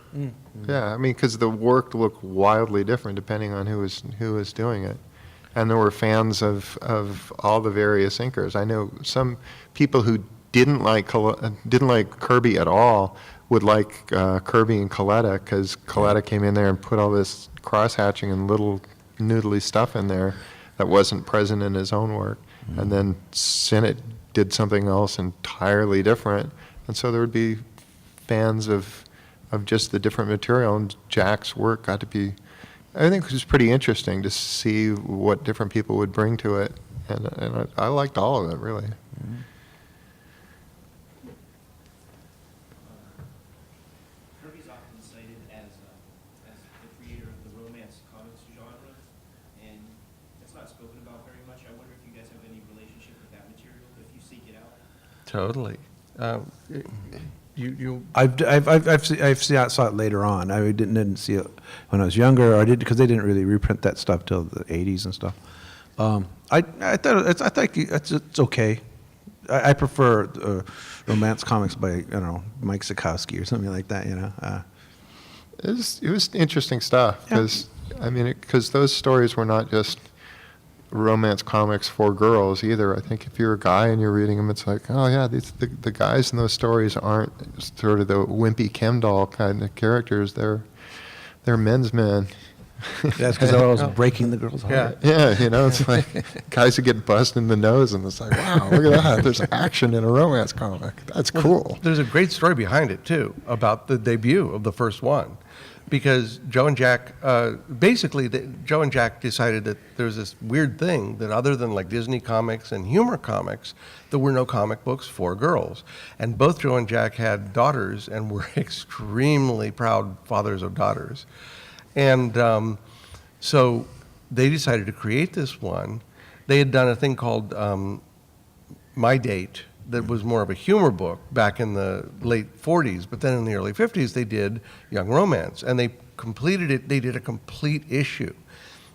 Yeah, I mean, because the work looked wildly different depending on who was doing it. And there were fans of all the various inkers. I know some people who didn't like Kirby at all would like Kirby and Coletta, because Coletta came in there and put all this cross-hatching and little noodly stuff in there that wasn't present in his own work. And then Sinnott did something else entirely different. And so there would be fans of just the different material, and Jack's work got to be, I think it was pretty interesting to see what different people would bring to it. And I liked all of it, really. Kirby's often cited as the creator of the romance comics genre, and it's not spoken about very much. I wonder if you guys have any relationship with that material, if you seek it out. Totally. I've saw it later on. I didn't see it when I was younger, or I did because they didn't really reprint that stuff till the 80s and stuff. I think it's okay. I prefer romance comics by, I don't know, Mike Sikowski or something like that, you know. It was interesting stuff, because because those stories were not just romance comics for girls either. I think if you're a guy and you're reading them, it's like, oh yeah, the guys in those stories aren't sort of the wimpy Ken doll kind of characters. They're men's men. That's because I was breaking the girl's heart. Yeah, you know, it's like guys who get buzzed in the nose, and it's like, wow, look at that. There's action in a romance comic. That's cool. There's a great story behind it, too, about the debut of the first one. Because Joe and Jack, Joe and Jack decided that there's this weird thing that other than like Disney comics and humor comics, there were no comic books for girls. And both Joe and Jack had daughters and were extremely proud fathers of daughters. And so they decided to create this one. They had done a thing called My Date, that was more of a humor book back in the late 40s, but then in the early 50s they did young romance, and they completed it. They did a complete issue,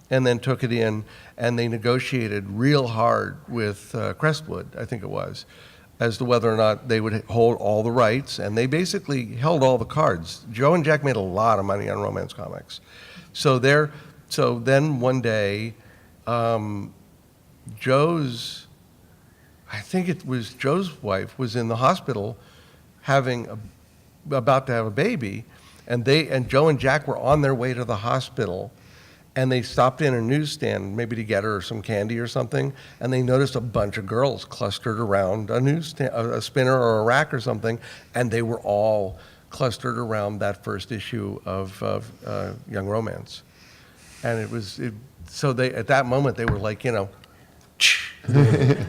and then took it in, and they negotiated real hard with Crestwood, I think it was, as to whether or not they would hold all the rights, and they basically held all the cards. Joe and Jack made a lot of money on romance comics. So then one day, I think it was Joe's wife was in the hospital about to have a baby, and Joe and Jack were on their way to the hospital, and they stopped in a newsstand maybe to get her some candy or something, and they noticed a bunch of girls clustered around a newsstand, a spinner or a rack or something, and they were all clustered around that first issue of Young Romance. And so at that moment they were like, you know,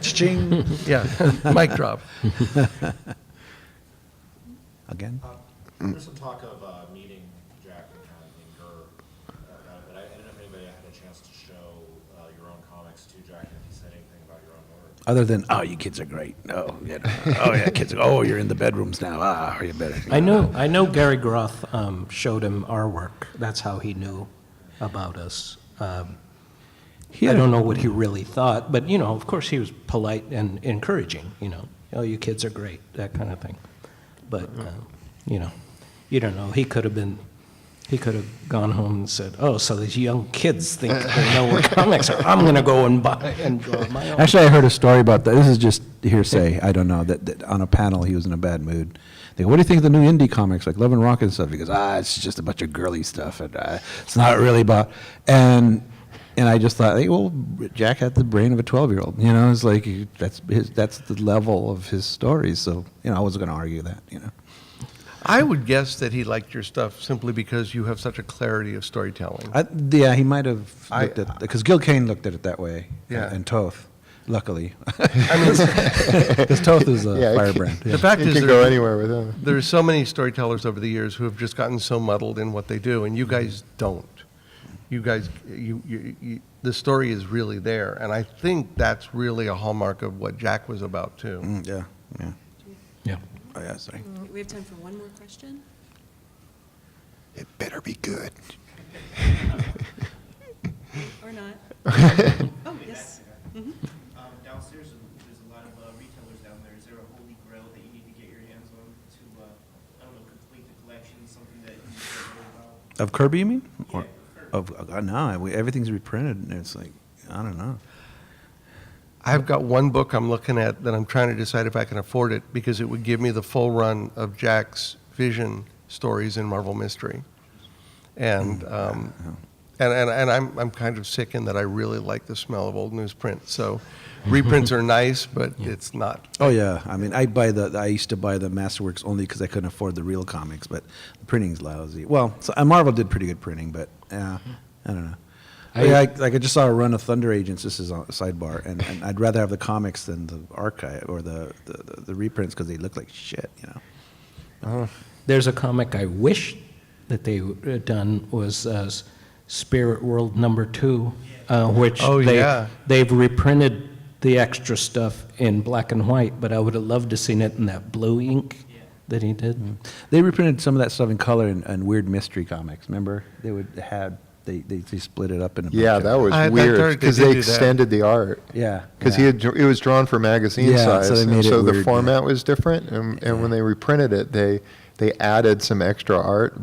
Ching. yeah, mic drop. Again? There's some talk of meeting Jack and kind of Inker, but I don't know if anybody had a chance to show your own comics to Jack, and if he said anything about your own work. Other than, oh, you kids are great. Oh, yeah, oh, yeah, kids. Oh, you're in the bedrooms now. Ah, you better. I know Gary Groth showed him our work. That's how he knew about us. I don't know what he really thought, but, you know, of course he was polite and encouraging, you know. Oh, you kids are great, that kind of thing. But, you know, you don't know. He could have gone home and said, oh, so these young kids think they know what comics are. I'm going to go and buy and draw my own. Actually, I heard a story about that. This is just hearsay. I don't know. That on a panel, he was in a bad mood. They go, what do you think of the new indie comics, like Love and Rock and stuff? He goes, it's just a bunch of girly stuff. And it's not really about... And I just thought, well, Jack had the brain of a 12-year-old. You know, it's like that's the level of his stories. So, you know, I wasn't going to argue that, you know. I would guess that he liked your stuff simply because you have such a clarity of storytelling. Yeah, he might have looked at, because Gil Kane looked at it that way. Yeah. And Toth, luckily. I mean, because Toth is a firebrand. The fact is, can go anywhere with him. There's so many storytellers over the years who have just gotten so muddled in what they do, and you guys don't. You guys, the story is really there, and I think that's really a hallmark of what Jack was about too. Yeah. Yeah. Oh, yeah, sorry. We have time for one more question? It better be good. Or not? Oh, yes. Mhm. Downstairs, there's a lot of retailers down there. Is there a holy grail that you need to get your hands on to, I don't know, complete the collection, something that you don't know about? Of Kirby, you mean? Or, no, everything's reprinted, and it's like, I don't know. I've got one book I'm looking at that I'm trying to decide if I can afford it because it would give me the full run of Jack's Vision stories in Marvel Mystery. And I'm kind of sick in that I really like the smell of old newsprint. So reprints are nice, but it's not. Oh, yeah. I mean, I used to buy the Masterworks only because I couldn't afford the real comics, but the printing's lousy. Well, so, Marvel did pretty good printing, but I don't know. I just saw a run of Thunder Agents. This is a sidebar, and I'd rather have the comics than the archive or the reprints because they look like shit, you know. There's a comic I wish that they had done was Spirit World #2, which they've reprinted the extra stuff in black and white, but I would have loved to seen it in that blue ink that he did. They reprinted some of that stuff in color and Weird Mystery Comics. Remember, they would have they split it up in a Yeah, bunch that of, was I weird thought because they they did do that. extended the art. yeah, Because yeah. it was drawn for magazine Yeah, size, so they and made it so the weird, format yeah. was different. And when they reprinted it, they added some extra art,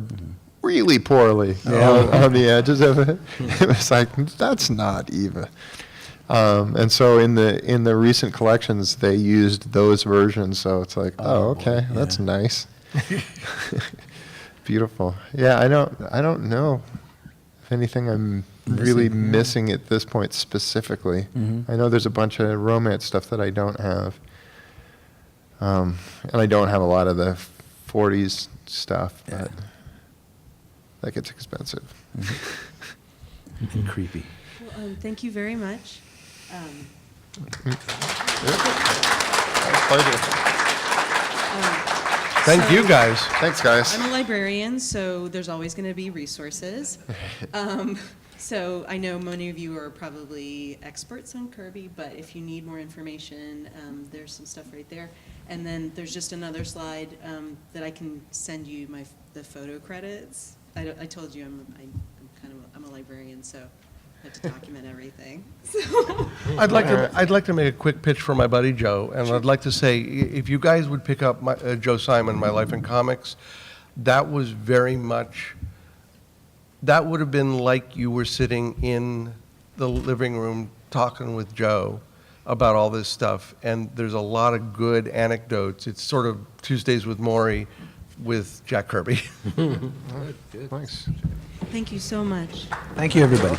really poorly on the edges of it. It was like that's not even. And so in the recent collections, they used those versions. So it's like, oh, okay, that's nice, beautiful. Yeah, I don't know if anything I'm really missing at this point specifically. I know there's a bunch of romance stuff that I don't have, and I don't have a lot of the 40s stuff, but that gets expensive. And creepy. Well, thank you very much. Thank you, guys. Thanks, guys. I'm a librarian, so there's always going to be resources. So I know many of you are probably experts on Kirby, but if you need more information, there's some stuff right there. And then there's just another slide that I can send you the photo credits. I told you I'm a librarian, so I have to document everything. So. I'd like to make a quick pitch for my buddy Joe, and I'd like to say if you guys would pick up Joe Simon, My Life in Comics, that was very much. That would have been like you were sitting in the living room talking with Joe about all this stuff, and there's a lot of good anecdotes. It's sort of Tuesdays with Maury with Jack Kirby. Thanks. Thank you so much. Thank you, everybody.